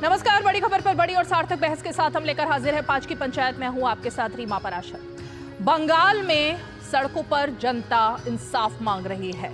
नमस्कार, बड़ी खबर पर बड़ी और सार्थक बहस के साथ हम लेकर हाजिर हैं 5 की पंचायत में। हूं आपके साथ रीमा पराशर। बंगाल में सड़कों पर जनता इंसाफ मांग रही है।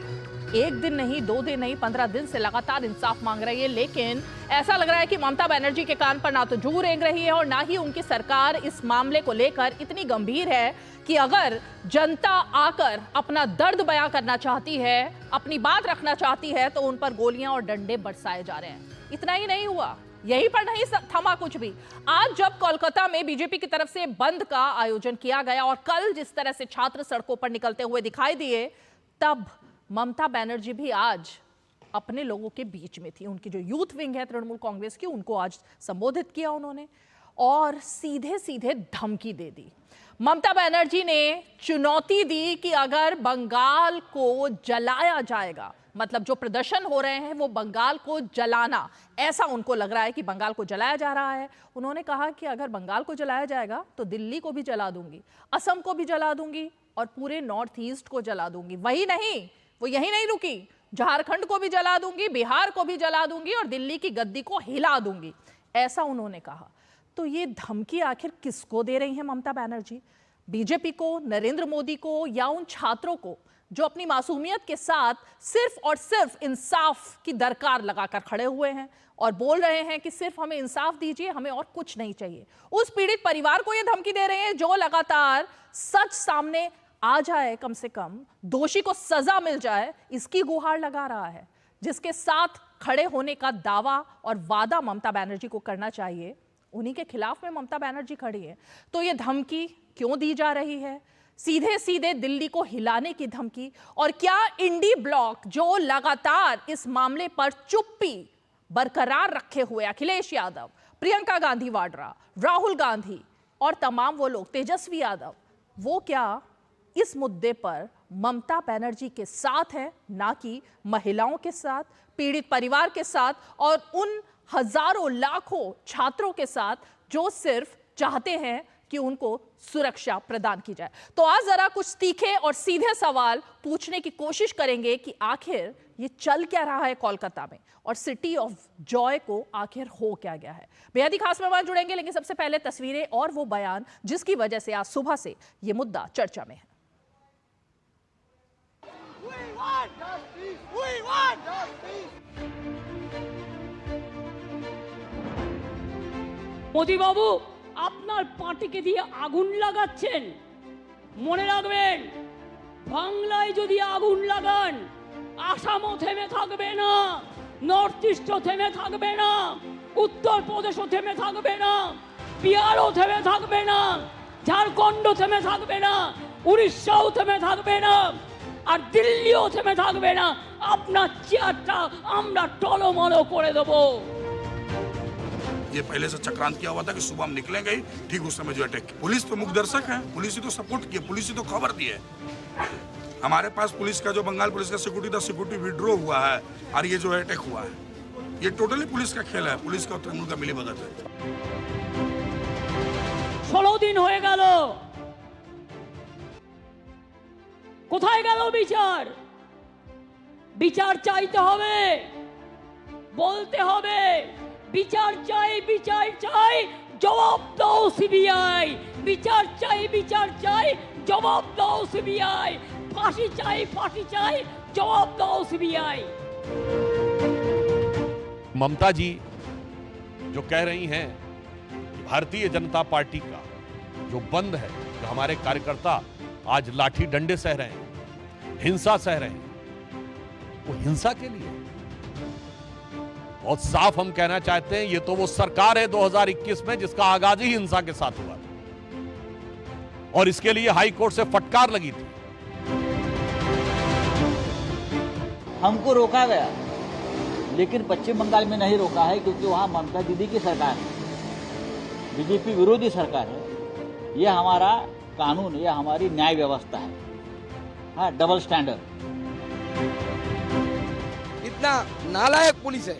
एक दिन नहीं, 2 दिन नहीं, 15 दिन से लगातार इंसाफ मांग रही है। लेकिन ऐसा लग रहा है कि ममता बनर्जी के कान पर ना तो जू रेंग रही है और ना ही उनकी सरकार इस मामले को लेकर इतनी गंभीर है कि अगर जनता आकर अपना दर्द बयां करना चाहती है, अपनी बात रखना चाहती है, तो उन पर गोलियां और डंडे बरसाए जा रहे हैं। इतना ही नहीं हुआ, यहीं पर नहीं थमा कुछ भी। आज जब कोलकाता में बीजेपी की तरफ से बंद का आयोजन किया गया और कल जिस तरह से छात्र सड़कों पर निकलते हुए दिखाई दिए, तब ममता बनर्जी भी आज अपने लोगों के बीच में थी। उनकी जो यूथ विंग है तृणमूल कांग्रेस की, उनको आज संबोधित किया उन्होंने और सीधे सीधे धमकी दे दी। ममता बनर्जी ने चुनौती दी कि अगर बंगाल को जलाया जाएगा, मतलब जो प्रदर्शन हो रहे हैं वो बंगाल को जलाना, ऐसा उनको लग रहा है कि बंगाल को जलाया जा रहा है। उन्होंने कहा कि अगर बंगाल को जलाया जाएगा तो दिल्ली को भी जला दूंगी, असम को भी जला दूंगी और पूरे नॉर्थ ईस्ट को जला दूंगी। वही नहीं, वो यही नहीं रुकी, झारखंड को भी जला दूंगी, बिहार को भी जला दूंगी और दिल्ली की गद्दी को हिला दूंगी, ऐसा उन्होंने कहा। तो ये धमकी आखिर किसको दे रही हैं ममता बनर्जी? बीजेपी को, नरेंद्र मोदी को, या उन छात्रों को जो अपनी मासूमियत के साथ सिर्फ और सिर्फ इंसाफ की दरकार लगाकर खड़े हुए हैं और बोल रहे हैं कि सिर्फ हमें इंसाफ दीजिए, हमें और कुछ नहीं चाहिए? उस पीड़ित परिवार को ये धमकी दे रहे हैं जो लगातार सच सामने आ जाए, कम से कम दोषी को सजा मिल जाए, इसकी गुहार लगा रहा है। जिसके साथ खड़े होने का दावा और वादा ममता बनर्जी को करना चाहिए, उन्हीं के खिलाफ में ममता बनर्जी खड़ी है। तो ये धमकी क्यों दी जा रही है? सीधे सीधे दिल्ली को हिलाने की धमकी। और क्या इंडी ब्लॉक, जो लगातार इस मामले पर चुप्पी बरकरार रखे हुए अखिलेश यादव, प्रियंका गांधी वाड्रा, राहुल गांधी और तमाम वो लोग, तेजस्वी यादव, वो क्या इस मुद्दे पर ममता बनर्जी के साथ है, ना कि महिलाओं के साथ, पीड़ित परिवार के साथ और उन हजारों लाखों छात्रों के साथ जो सिर्फ चाहते हैं कि उनको सुरक्षा प्रदान की जाए? तो आज जरा कुछ तीखे और सीधे सवाल पूछने की कोशिश करेंगे कि आखिर ये चल क्या रहा है कोलकाता में और सिटी ऑफ जॉय को आखिर हो क्या गया है। बेहद ही खास मेहमान जुड़ेंगे, लेकिन सबसे पहले तस्वीरें और वो बयान जिसकी वजह से आज सुबह से ये मुद्दा चर्चा में है। মোদি বাবু, আপনার পার্টিকে দিয়ে আগুন লাগাচ্ছেন, মনে রাখবেন বাংলায় যদি আগুন লাগান আসামও থেমে থাকবে না, নর্থ ইস্টও থেমে থাকবে না, উত্তর প্রদেশও থেমে থাকবে না, বিহারও থেমে থাকবে না, ঝাড়খণ্ডও থেমে থাকবে না, উড়িষ্যাও থেমে থাকবে না আর দিল্লিও থেমে থাকবে না। আপনার চেয়ারটা আমরা টলমলো করে দেবো। ये पहले से चक्रांत किया हुआ था कि सुबह हम निकलेंगे ही, ठीक उस समय जो अटैक। पुलिस तो मुख्य दर्शक है, पुलिस ही तो सपोर्ट किया, पुलिस ही तो खबर दी है। हमारे पास पुलिस का जो बंगाल पुलिस का सिक्योरिटी था, सिक्योरिटी विड्रॉ हुआ है और ये जो अटैक हुआ है, ये टोटली पुलिस का खेल है, पुलिस का तृणमूल का मिली भगत है। 16 दिन হয়ে গেল, কোথায় গেল বিচার? বিচার চাইতে হবে, বলতে হবে বিচার চাই, বিচার চাই, জবাব দাও সিবিআই। বিচার চাই, বিচার চাই, জবাব দাও সিবিআই। ফাঁসি চাই, ফাঁসি চাই, জবাব দাও সিবিআই। ममता जी जो कह रही हैं कि भारतीय जनता पार्टी का जो बंद है, जो हमारे कार्यकर्ता आज लाठी डंडे सह रहे हैं, हिंसा सह रहे हैं, वो हिंसा के लिए बहुत साफ हम कहना चाहते हैं, ये तो वो सरकार है 2021 में जिसका आगाज ही हिंसा के साथ हुआ और इसके लिए हाई कोर्ट से फटकार लगी थी। हमको रोका गया, लेकिन पश्चिम बंगाल में नहीं रोका है क्योंकि वहां ममता दीदी की सरकार है, बीजेपी विरोधी सरकार है। ये हमारा कानून, ये हमारी न्याय व्यवस्था है। हाँ, डबल स्टैंडर्ड। इतना नालायक पुलिस है,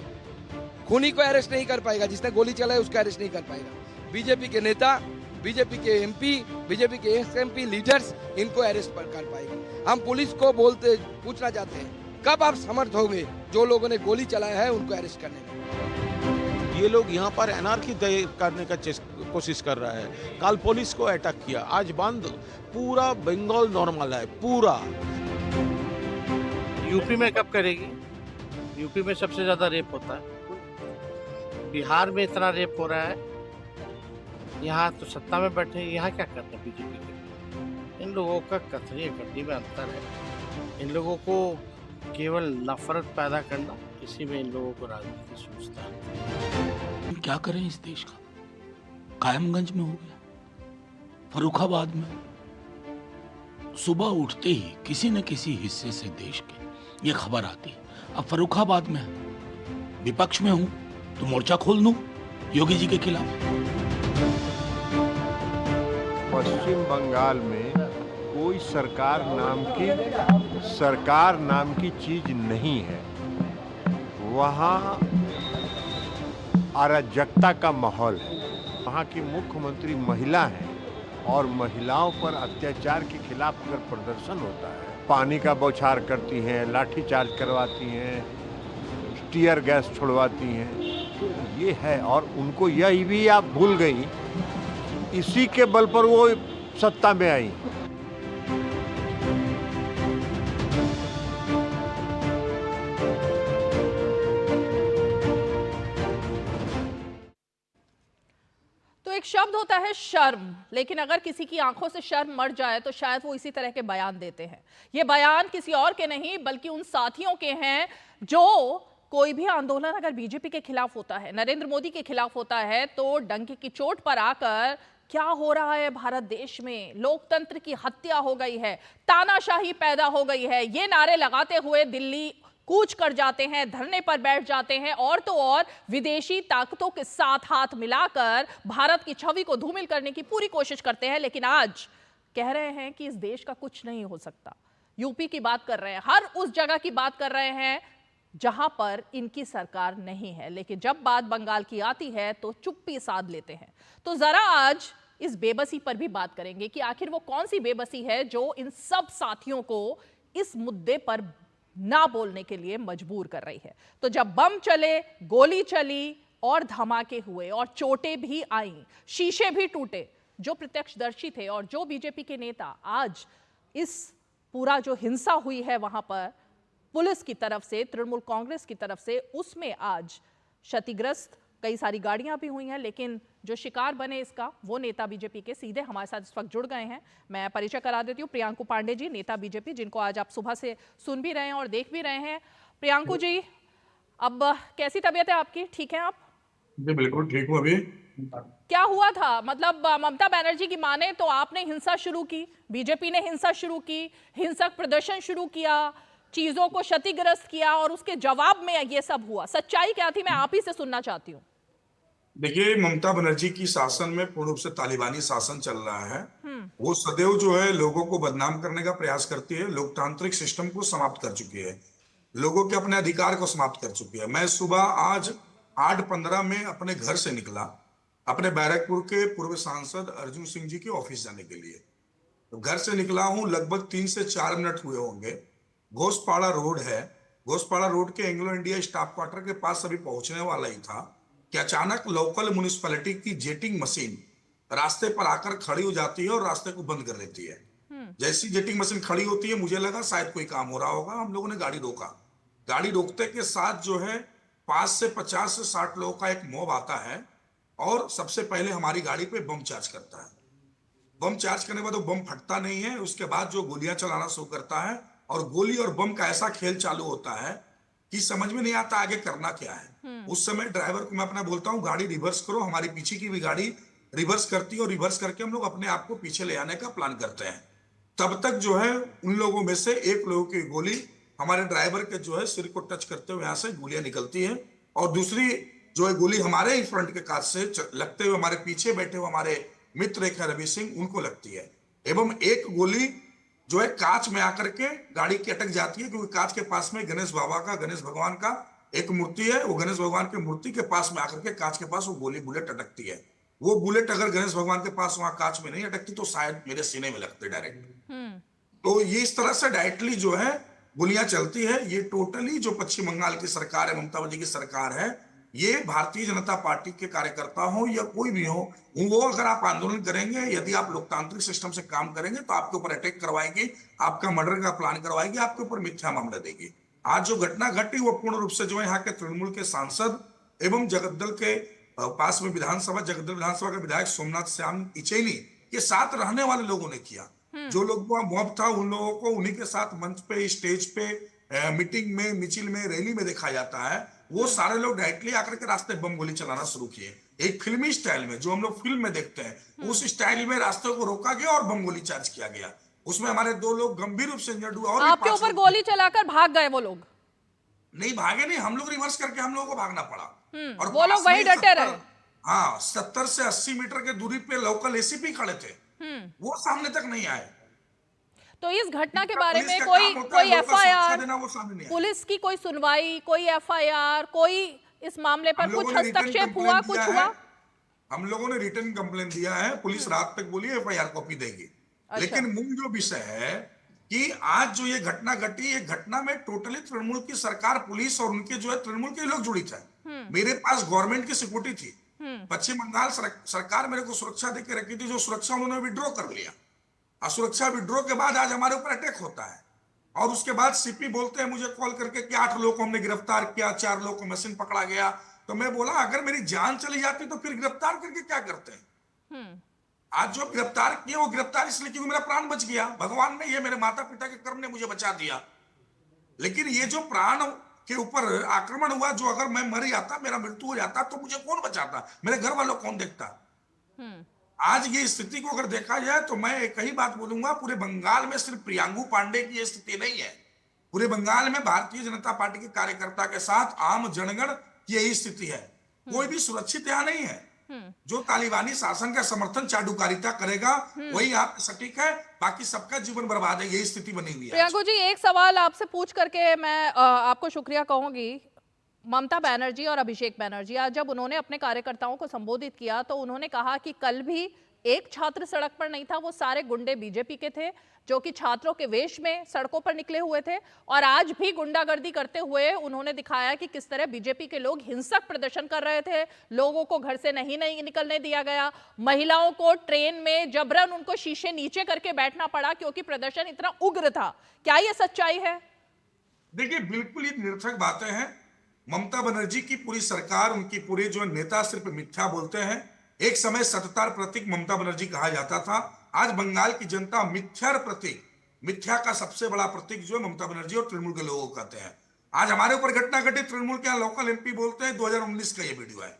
खूनी को अरेस्ट नहीं कर पाएगा, जिसने गोली चलाई उसका अरेस्ट नहीं कर पाएगा। बीजेपी के नेता, बीजेपी के एमपी, बीजेपी के एक्स-एमपी लीडर्स, इनको अरेस्ट कर पाएगा। हम पुलिस को पूछना चाहते हैं, कब आप समर्थ होंगे जो लोगों ने गोली चलाया है उनको अरेस्ट करने में? ये लोग यहाँ पर एनार्की करने का कोशिश कर रहा है। कल पुलिस को अटैक किया, आज बंद, पूरा बंगाल नॉर्मल है पूरा। यूपी में कब करेगी? यूपी में सबसे ज्यादा रेप होता है, बिहार में इतना रेप हो रहा है, यहाँ तो सत्ता में बैठे, यहाँ क्या करते हैं बीजेपी के? इन लोगों का कतरी कट्टी में अंतर है। इन लोगों को केवल नफरत पैदा करना, इसी में इन लोगों को राजनीति सोचता है। क्या करें इस देश का? कायमगंज में हो गया, फर्रुखाबाद में, सुबह उठते ही किसी न किसी हिस्से से देश के ये खबर आती है। अब फर्रुखाबाद में विपक्ष में हूं तो मोर्चा खोल दूं योगी जी के खिलाफ। पश्चिम बंगाल में कोई सरकार नाम की चीज नहीं है। वहाँ अराजकता का माहौल है। वहाँ की मुख्यमंत्री महिला है और महिलाओं पर अत्याचार के खिलाफ अगर प्रदर्शन होता है, पानी का बौछार करती हैं, लाठीचार्ज करवाती हैं, टीयर गैस छोड़वाती हैं, तो ये है। और उनको यही भी आप भूल गई, इसी के बल पर वो सत्ता में आई। तो एक शब्द होता है शर्म, लेकिन अगर किसी की आंखों से शर्म मर जाए तो शायद वो इसी तरह के बयान देते हैं। ये बयान किसी और के नहीं बल्कि उन साथियों के हैं जो कोई भी आंदोलन अगर बीजेपी के खिलाफ होता है, नरेंद्र मोदी के खिलाफ होता है, तो डंके की चोट पर आकर क्या हो रहा है भारत देश में, लोकतंत्र की हत्या हो गई है, तानाशाही पैदा हो गई है, ये नारे लगाते हुए दिल्ली कूच कर जाते हैं, धरने पर बैठ जाते हैं और तो और विदेशी ताकतों के साथ हाथ मिलाकर भारत की छवि को धूमिल करने की पूरी कोशिश करते हैं। लेकिन आज कह रहे हैं कि इस देश का कुछ नहीं हो सकता। यूपी की बात कर रहे हैं, हर उस जगह की बात कर रहे हैं जहां पर इनकी सरकार नहीं है, लेकिन जब बात बंगाल की आती है तो चुप्पी साध लेते हैं। तो जरा आज इस बेबसी पर भी बात करेंगे कि आखिर वो कौन सी बेबसी है जो इन सब साथियों को इस मुद्दे पर ना बोलने के लिए मजबूर कर रही है। तो जब बम चले, गोली चली और धमाके हुए और चोटें भी आईं, शीशे भी टूटे, जो प्रत्यक्षदर्शी थे और जो बीजेपी के नेता आज इस पूरा जो हिंसा हुई है वहां पर पुलिस की तरफ से, तृणमूल कांग्रेस की तरफ से, उसमें आज क्षतिग्रस्त कई सारी गाड़ियां भी हुई हैं, लेकिन जो शिकार बने इसका वो नेता बीजेपी के सीधे हमारे साथ इस वक्त जुड़ गए हैं। मैं परिचय करा देती हूँ, प्रियांकु पांडे जी, नेता बीजेपी, जिनको आज आप सुबह से सुन भी रहे हैं और देख भी रहे हैं। प्रियांकु जी, अब कैसी तबीयत है आपकी? ठीक है आप? जी बिल्कुल ठीक हूँ। अभी क्या हुआ था? मतलब ममता बनर्जी की माने तो आपने हिंसा शुरू की, बीजेपी ने हिंसा शुरू की, हिंसक प्रदर्शन शुरू किया, चीजों को क्षतिग्रस्त किया और उसके जवाब में ये सब हुआ। सच्चाई क्या थी, मैं आप ही से सुनना चाहती हूँ। देखिए, ममता बनर्जी की शासन में पूर्ण रूप से तालिबानी शासन चल रहा है। वो सदैव जो है लोगों को बदनाम करने का प्रयास करती है, लोकतांत्रिक सिस्टम को समाप्त कर चुकी है, लोगों के अपने अधिकार को समाप्त कर चुकी है। मैं सुबह आज 8:15 में अपने घर से निकला, अपने बैरकपुर के पूर्व सांसद अर्जुन सिंह जी के ऑफिस जाने के लिए। तो घर से निकला हूं, लगभग 3 से 4 मिनट हुए होंगे। घोषपाड़ा रोड है, घोषपाड़ा रोड के एंग्लो इंडिया स्टाफ क्वार्टर के पास अभी पहुंचने वाला ही था कि अचानक लोकल म्युनिसिपैलिटी की जेटिंग मशीन रास्ते पर आकर खड़ी हो जाती है और रास्ते को बंद कर देती है। जैसी जेटिंग मशीन खड़ी होती है, मुझे लगा शायद कोई काम हो रहा होगा। हम लोगों ने गाड़ी रोका। गाड़ी रोकते के साथ जो है 5 से 50 से 60 लोगों का एक मॉब आता है और सबसे पहले हमारी गाड़ी पे बम चार्ज करता है। बम चार्ज करने के बाद वो बम फटता नहीं है, उसके बाद जो गोलियां चलाना शुरू करता है और गोली और बम का ऐसा खेल चालू होता है कि समझ में नहीं आता आगे करना क्या है। उस समय ड्राइवर को मैं अपना बोलता हूँ, गाड़ी रिवर्स करो। हमारी पीछे की भी गाड़ी रिवर्स करती है और रिवर्स करके हम लोग अपने आप को पीछे ले आने का प्लान करते हैं। तब तक जो है उन लोगों में से एक लोगों की गोली हमारे ड्राइवर के जो है सिर को टच करते हुए यहाँ से गोलियां निकलती है और दूसरी जो है गोली हमारे ही फ्रंट के काज से लगते हुए हमारे पीछे बैठे हुए हमारे मित्र एक रवि सिंह, उनको लगती है। एवं एक गोली जो है कांच में आकर के गाड़ी की अटक जाती है, क्योंकि कांच के पास में गणेश भगवान का एक मूर्ति है। वो गणेश भगवान की मूर्ति के पास में आकर के कांच के पास वो गोली बुलेट अटकती है। वो बुलेट अगर गणेश भगवान के पास वहां कांच में नहीं अटकती तो शायद मेरे सीने में लगते डायरेक्ट। तो ये इस तरह से डायरेक्टली जो है गोलियां चलती है। ये टोटली जो पश्चिम बंगाल की सरकार है, ममता बनर्जी की सरकार है, ये भारतीय जनता पार्टी के कार्यकर्ता हो या कोई भी हो, वो अगर आप आंदोलन करेंगे, यदि आप लोकतांत्रिक सिस्टम से काम करेंगे तो आपके ऊपर अटैक करवाएगी, आपका मर्डर का प्लान करवाएगी, आपके ऊपर मिथ्या मामला देगी। आज जो घटना घटी वो पूर्ण रूप से जो है यहाँ के तृणमूल के सांसद एवं जगद्दल के पास में जगद्दल विधानसभा के विधायक सोमनाथ श्याम इचेनी के साथ रहने वाले लोगों ने किया। जो लोग वहां मॉब था उन लोगों को उन्हीं के साथ मंच पे, स्टेज पे, मीटिंग में, मिचिल में, रैली में देखा जाता है। वो सारे लोग डायरेक्टली आकर के रास्ते बम गोली चलाना शुरू किए, एक फिल्मी स्टाइल में, जो हम लोग फिल्म में देखते हैं उस स्टाइल में रास्ते को रोका गया और बम गोली चार्ज किया गया। उसमें हमारे 2 लोग गंभीर रूप से इंजर्ड हुए और आपके ऊपर गोली चलाकर भाग गए वो लोग? नहीं भागे, नहीं, हम लोग रिवर्स करके हम लोगों को भागना पड़ा और वो लोग वही डटे रहे। हाँ, 70 से 80 मीटर के दूरी पे लोकल एसीपी खड़े थे, वो सामने तक नहीं आए। तो इस घटना के बारे में कोई एफआईआर, पुलिस की कोई सुनवाई, कोई एफआईआर, कोई इस मामले पर कुछ हस्तक्षेप हुआ, कुछ हुआ? हम लोगों ने रिटर्न कंप्लेन दिया है, पुलिस रात तक बोली एफआईआर कॉपी देगी। लेकिन मूल जो विषय है कि आज जो ये घटना घटी, ये घटना में टोटली तृणमूल की सरकार, पुलिस और उनके जो है तृणमूल के लोग जुड़ी थे। मेरे पास गवर्नमेंट की सिक्योरिटी थी, पश्चिम बंगाल सरकार मेरे को सुरक्षा देके रखी थी, जो सुरक्षा उन्होंने विड्रॉ कर लिया। सुरक्षा विड्रॉ के बाद आज हमारे ऊपर अटैक होता है और उसके बाद सीपी बोलते हैं मुझे कॉल करके कि 8 लोगों को हमने गिरफ्तार किया, 4 लोगों को मशीन पकड़ा गया। तो मैं बोला अगर मेरी जान चली जाती तो फिर गिरफ्तार करके क्या करते हैं? आज जो गिरफ्तार किए वो गिरफ्तार इसलिए क्योंकि मेरा प्राण बच गया, भगवान ने, ये मेरे माता पिता के कर्म ने मुझे बचा दिया। लेकिन ये जो प्राण के ऊपर आक्रमण हुआ, जो अगर मैं मर जाता, मेरा मृत्यु हो जाता, तो मुझे कौन बचाता, मेरे घर वालों कौन देखता? आज ये स्थिति को अगर देखा जाए तो मैं एक ही बात बोलूंगा, पूरे बंगाल में सिर्फ प्रियांगु पांडे की ये स्थिति नहीं है, पूरे बंगाल में भारतीय जनता पार्टी के कार्यकर्ता के साथ आम जनगण की यही स्थिति है। कोई भी सुरक्षित यहाँ नहीं है। जो तालिबानी शासन का समर्थन चाडुकारिता करेगा वही आप सटीक है, बाकी सबका जीवन बर्बाद है, यही स्थिति बनी हुई है। प्रियांकु जी, एक सवाल आपसे पूछ करके मैं आपको शुक्रिया कहूंगी। ममता बनर्जी और अभिषेक बनर्जी आज जब उन्होंने अपने कार्यकर्ताओं को संबोधित किया तो उन्होंने कहा कि कल भी एक छात्र सड़क पर नहीं था, वो सारे गुंडे बीजेपी के थे जो कि छात्रों के वेश में सड़कों पर निकले हुए थे। और आज भी गुंडागर्दी करते हुए उन्होंने दिखाया कि किस तरह बीजेपी के लोग हिंसक प्रदर्शन कर रहे थे, लोगों को घर से नहीं निकलने दिया गया, महिलाओं को ट्रेन में जबरन उनको शीशे नीचे करके बैठना पड़ा क्योंकि प्रदर्शन इतना उग्र था। क्या ये सच्चाई है? देखिए, बिल्कुल ये निरर्थक बातें हैं। ममता बनर्जी की पूरी सरकार, उनकी पूरे जो नेता सिर्फ मिथ्या बोलते हैं। एक समय सततार प्रतीक ममता बनर्जी कहा जाता था, आज बंगाल की जनता मिथ्या प्रतीक, मिथ्या का सबसे बड़ा प्रतीक जो है ममता बनर्जी और तृणमूल के लोगों को कहते हैं। आज हमारे ऊपर घटना घटी, तृणमूल के यहाँ लोकल एमपी बोलते हैं 2019 का ये वीडियो है,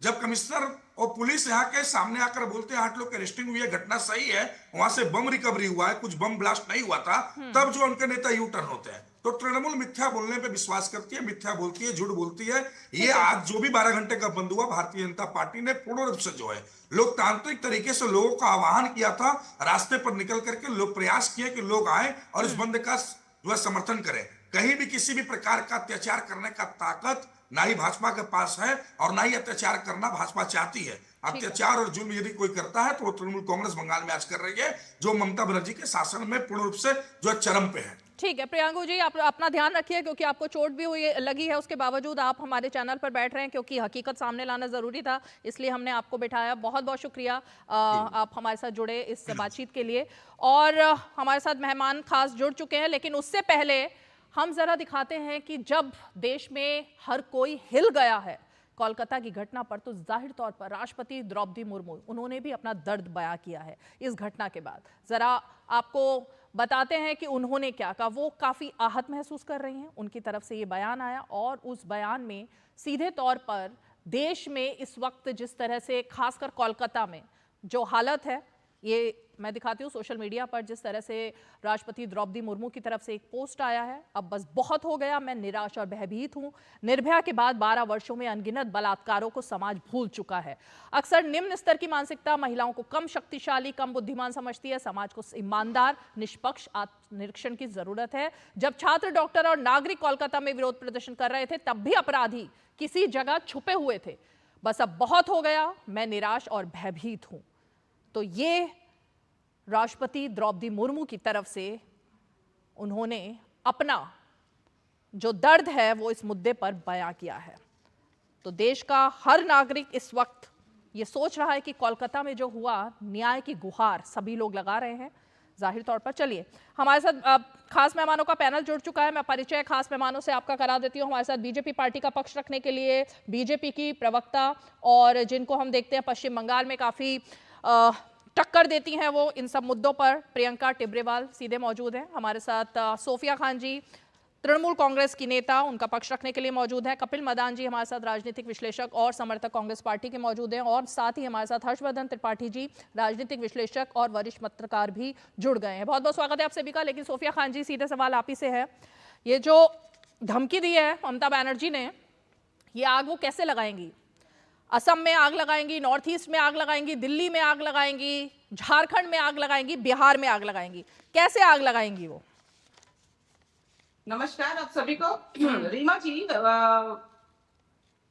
जब कमिश्नर और पुलिस यहाँ के सामने आकर बोलते हैं 8 लोग की अरेस्टिंग हुई है, घटना सही है, वहां से बम रिकवरी हुआ है, कुछ बम ब्लास्ट नहीं हुआ था, तब जो उनके नेता यू टर्न होते हैं। तो तृणमूल मिथ्या बोलने पे विश्वास करती है, मिथ्या बोलती है, झूठ बोलती है। ये आज जो भी 12 घंटे का बंद हुआ, भारतीय जनता पार्टी ने पूर्ण रूप से जो है लोकतांत्रिक तरीके से लोगों का आह्वान किया था, रास्ते पर निकल करके लोग प्रयास किए कि लोग आए और इस बंद का जो है समर्थन करें। कहीं भी किसी भी प्रकार का अत्याचार करने का ताकत ना ही भाजपा के पास है और ना ही अत्याचार करना भाजपा चाहती है। अत्याचार और जुल्म यदि कोई करता है तो वो तृणमूल कांग्रेस बंगाल में आज कर रही है, जो ममता बनर्जी के शासन में पूर्ण रूप से जो चरम पे है। ठीक है प्रियांकु जी, आप अपना ध्यान रखिए क्योंकि आपको चोट भी हुई लगी है, उसके बावजूद आप हमारे चैनल पर बैठ रहे हैं क्योंकि हकीकत सामने लाना जरूरी था, इसलिए हमने आपको बिठाया। बहुत बहुत शुक्रिया आप हमारे साथ जुड़े इस बातचीत के लिए। और हमारे साथ मेहमान खास जुड़ चुके हैं, लेकिन उससे पहले हम जरा दिखाते हैं कि जब देश में हर कोई हिल गया है कोलकाता की घटना पर, तो जाहिर तौर पर राष्ट्रपति द्रौपदी मुर्मू उन्होंने भी अपना दर्द बयां किया है इस घटना के बाद। जरा आपको बताते हैं कि उन्होंने क्या कहा। वो काफ़ी आहत महसूस कर रही हैं, उनकी तरफ से ये बयान आया और उस बयान में सीधे तौर पर देश में इस वक्त जिस तरह से खासकर कोलकाता में जो हालत है, ये मैं दिखाती हूँ सोशल मीडिया पर जिस तरह से राष्ट्रपति द्रौपदी मुर्मू की तरफ से एक पोस्ट आया है। अब बस बहुत हो गया, मैं निराश और भयभीत हूँ। निर्भया के बाद 12 वर्षों में अनगिनत बलात्कारों को समाज भूल चुका है। अक्सर निम्न स्तर की मानसिकता महिलाओं को कम शक्तिशाली, कम बुद्धिमान समझती है। समाज को ईमानदार, निष्पक्ष आत्मनिरीक्षण की जरूरत है। जब छात्र, डॉक्टर और नागरिक कोलकाता में विरोध प्रदर्शन कर रहे थे तब भी अपराधी किसी जगह छुपे हुए थे। बस अब बहुत हो गया, मैं निराश और भयभीत हूँ। तो ये राष्ट्रपति द्रौपदी मुर्मू की तरफ से उन्होंने अपना जो दर्द है वो इस मुद्दे पर बयां किया है। तो देश का हर नागरिक इस वक्त ये सोच रहा है कि कोलकाता में जो हुआ, न्याय की गुहार सभी लोग लगा रहे हैं जाहिर तौर पर। चलिए, हमारे साथ खास मेहमानों का पैनल जुड़ चुका है। मैं परिचय खास मेहमानों से आपका करा देती हूँ। हमारे साथ बीजेपी पार्टी का पक्ष रखने के लिए बीजेपी की प्रवक्ता और जिनको हम देखते हैं पश्चिम बंगाल में काफी टक्कर देती हैं वो इन सब मुद्दों पर, प्रियंका टिब्रेवाल सीधे मौजूद हैं। हमारे साथ सोफिया खान जी तृणमूल कांग्रेस की नेता, उनका पक्ष रखने के लिए मौजूद है। कपिल मदान जी हमारे साथ राजनीतिक विश्लेषक और समर्थक कांग्रेस पार्टी के मौजूद हैं। और साथ ही हमारे साथ हर्षवर्धन त्रिपाठी जी राजनीतिक विश्लेषक और वरिष्ठ पत्रकार भी जुड़ गए हैं। बहुत बहुत स्वागत है आप सभी का। लेकिन सोफिया खान जी, सीधे सवाल आप ही से है, ये जो धमकी दी है ममता बनर्जी ने, ये आग वो कैसे लगाएंगी? असम में आग लगाएंगी, नॉर्थ ईस्ट में आग लगाएंगी, दिल्ली में आग लगाएंगी, झारखंड में आग लगाएंगी, बिहार में आग लगाएंगी, कैसे आग लगाएंगी वो? नमस्कार आप सभी को। रीमा जी,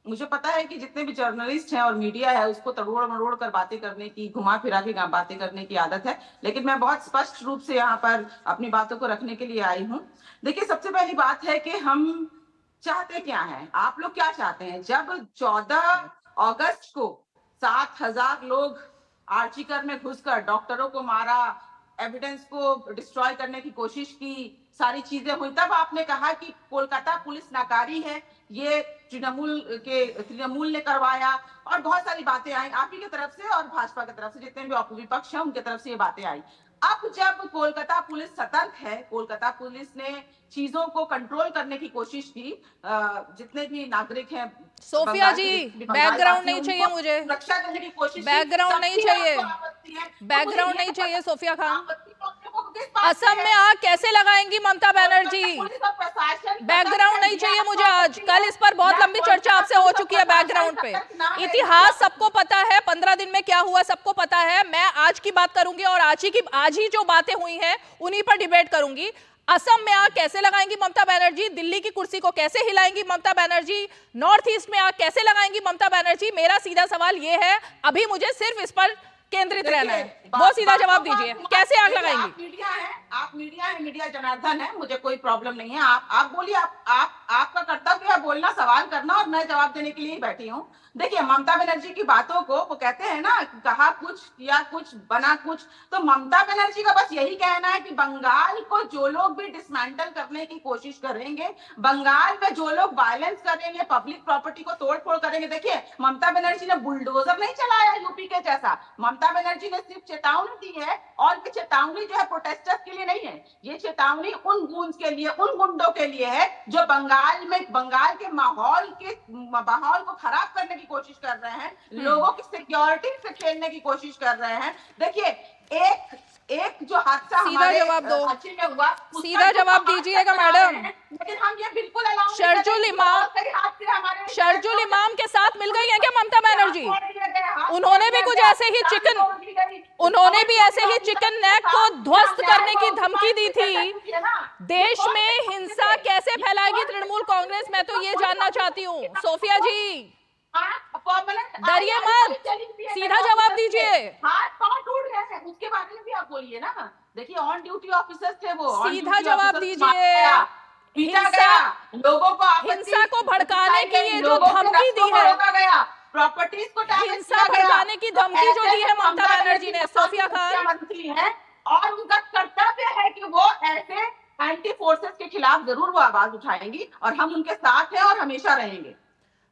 मुझे पता है कि जितने भी जर्नलिस्ट हैं और मीडिया है उसको तड़ोड़ मड़ोड़ कर बातें करने की, घुमा फिरा के बातें करने की आदत है, लेकिन मैं बहुत स्पष्ट रूप से यहाँ पर अपनी बातों को रखने के लिए आई हूँ। देखिए, सबसे पहली बात है कि हम चाहते क्या हैं, आप लोग क्या चाहते हैं? जब 14 अगस्त को 7,000 लोग आर्चिकर में घुसकर डॉक्टरों को मारा, एविडेंस को डिस्ट्रॉय करने की कोशिश की, सारी चीजें हुई, तब आपने कहा कि कोलकाता पुलिस नाकारी है, ये तृणमूल ने करवाया, और बहुत सारी बातें आई आप ही की तरफ से और भाजपा की तरफ से, जितने भी विपक्ष हैं उनकी तरफ से ये बातें आई। अब जब कोलकाता पुलिस सतर्क है, कोलकाता पुलिस ने चीजों को कंट्रोल करने की कोशिश की, जितने भी नागरिक हैं। सोफिया जी, बैकग्राउंड नहीं चाहिए मुझे, रक्षा करने की कोशिश, बैकग्राउंड नहीं चाहिए, बैकग्राउंड नहीं चाहिए। सोफिया खान, असम में आग कैसे लगाएंगी ममता बनर्जी? बैकग्राउंड नहीं चाहिए मुझे आज। कल इस पर बहुत लंबी चर्चा आपसे हो चुकी है बैकग्राउंड पे। इतिहास सबको पता है, 15 दिन में क्या हुआ सबको पता है। मैं आज की बात करूंगी और आज ही जो बातें हुई हैं उन्हीं पर डिबेट करूंगी। असम में आग कैसे लगाएंगी ममता बनर्जी? दिल्ली की कुर्सी को कैसे हिलाएंगी ममता बनर्जी? नॉर्थ ईस्ट में आग कैसे लगाएंगी ममता बनर्जी? मेरा सीधा सवाल ये है, अभी मुझे सिर्फ इस पर केंद्रित रहना है, बहुत सीधा जवाब दीजिए, कैसे आग लगाएंगी? आप मीडिया है, मीडिया जनार्दन है, मुझे कोई प्रॉब्लम नहीं है। आप बोलिए, आपका कर्तव्य है बोलना, सवाल करना, और मैं जवाब देने के लिए बैठी हूँ। देखिए, ममता बनर्जी की बातों को, वो कहते हैं ना, कहा कुछ किया कुछ, बना कुछ, तो ममता बनर्जी का बस यही कहना है कि बंगाल को जो लोग भी डिसमेंटल करने की कोशिश करेंगे, बंगाल में जो लोग वायलेंस करेंगे, पब्लिक प्रॉपर्टी को तोड़फोड़ करेंगे। देखिए, ममता बनर्जी ने बुलडोजर नहीं चलाया यूपी के जैसा, ममता बनर्जी ने सिर्फ चेतावनी दी है, और ये चेतावनी जो है प्रोटेस्टर्स के लिए नहीं है, ये चेतावनी उन गूंज के लिए, उन गुंडों के लिए है जो बंगाल के माहौल को खराब करने की कोशिश कर रहे हैं, लोगों की सिक्योरिटी से खेलने की कोशिश कर रहे हैं। देखिए, एक जो हादसा हमारे रांची में हुआ, सीधा जवाब दीजिएगा मैडम। लेकिन हम ये बिल्कुल शर्जुल इमाम के साथ मिल गई है क्या ममता बनर्जी? उन्होंने भी कुछ ऐसे ही चिकन नेक को ध्वस्त करने की धमकी दी थी। देश में हिंसा कैसे फैलाएगी तृणमूल कांग्रेस, मैं तो ये जानना चाहती हूँ। सोफिया जी, डरिए मत, सीधा जवाब दीजिए। हाथ पांव टूट गए हैं, उसके बारे में भी आप बोलिए ना। देखिए, ऑन ड्यूटी ऑफिसर्स थे वो, सीधा जवाब दीजिए। लोगों को हिंसा को भड़काने की ये जो धमकी दी है, प्रॉपर्टीज को हिंसा भड़काने की धमकी जो दी है ममता बनर्जी ने, सोफिया खान, मंत्री है, और उनका कर्तव्य है कि वो ऐसे एंटी फोर्सेस के खिलाफ जरूर वो आवाज उठाएंगी, और हम उनके साथ हैं और हमेशा रहेंगे।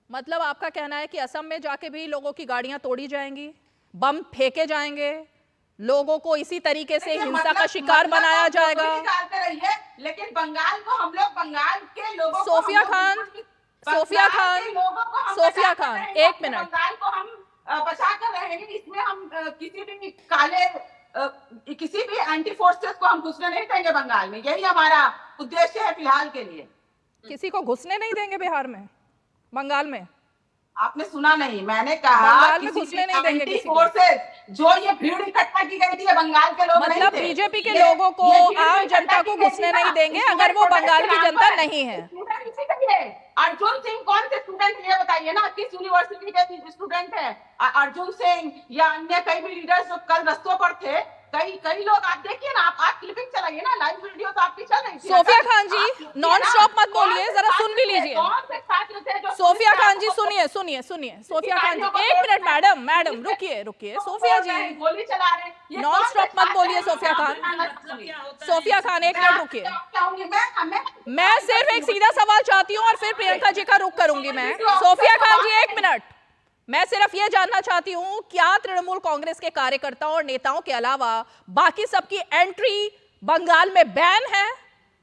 मतलब आपका कहना है कि असम में जाके भी लोगों की गाड़ियां तोड़ी जाएंगी, बम फेंके जाएंगे, लोगों को इसी तरीके से हिंसा का शिकार बनाया जाएगा? लेकिन बंगाल को हम लोग, बंगाल के लोगों को, सोफिया खान, एक मिनट, बंगाल को हम बचा कर रहेंगे। इसमें हम किसी भी एंटी फोर्सेस को हम घुसने नहीं देंगे बंगाल में, यही हमारा उद्देश्य है फिलहाल के लिए। किसी को घुसने नहीं देंगे बिहार में, बंगाल में? आपने सुना नहीं, मैंने कहा घुसने नहीं देंगे किसी फोर्सेस, जो ये भीड़ इकट्ठा की गई थी बंगाल के लोग, मतलब बीजेपी के लोगों को, आम जनता को घुसने नहीं देंगे अगर वो बंगाल की जनता नहीं है। अर्जुन सिंह कौन से स्टूडेंट ये बताइए ना, किस यूनिवर्सिटी के स्टूडेंट है अर्जुन सिंह या अन्य कई भी लीडर्स जो कल रस्तों पर थे? कई लोग, आप देखिए ना, आप क्लिपिंग चलाइए ना, लाइव वीडियो तो आपकी चल रही थी। सोफिया खान जी, नॉन स्टॉप मत बोलिए, जरा सुन भी लीजिए। कौन से छात्र थे जो सोफिया खान खान जी सुनिए सुनिए सुनिए, सोफिया खान जी एक मिनट, मैडम रुकिए सोफिया जी, गोली चला रहे हैं। नॉन स्टॉप मत बोलिए सोफिया खान। सोफिया खान एक मिनट रुकिए, मैं सिर्फ एक सीधा सवाल चाहती हूँ और फिर प्रियंका जी का रुख करूंगी मैं। सोफिया खान जी एक मिनट, मैं सिर्फ ये जानना चाहती हूँ क्या तृणमूल कांग्रेस के कार्यकर्ताओं और नेताओं के अलावा बाकी सबकी एंट्री बंगाल में बैन है?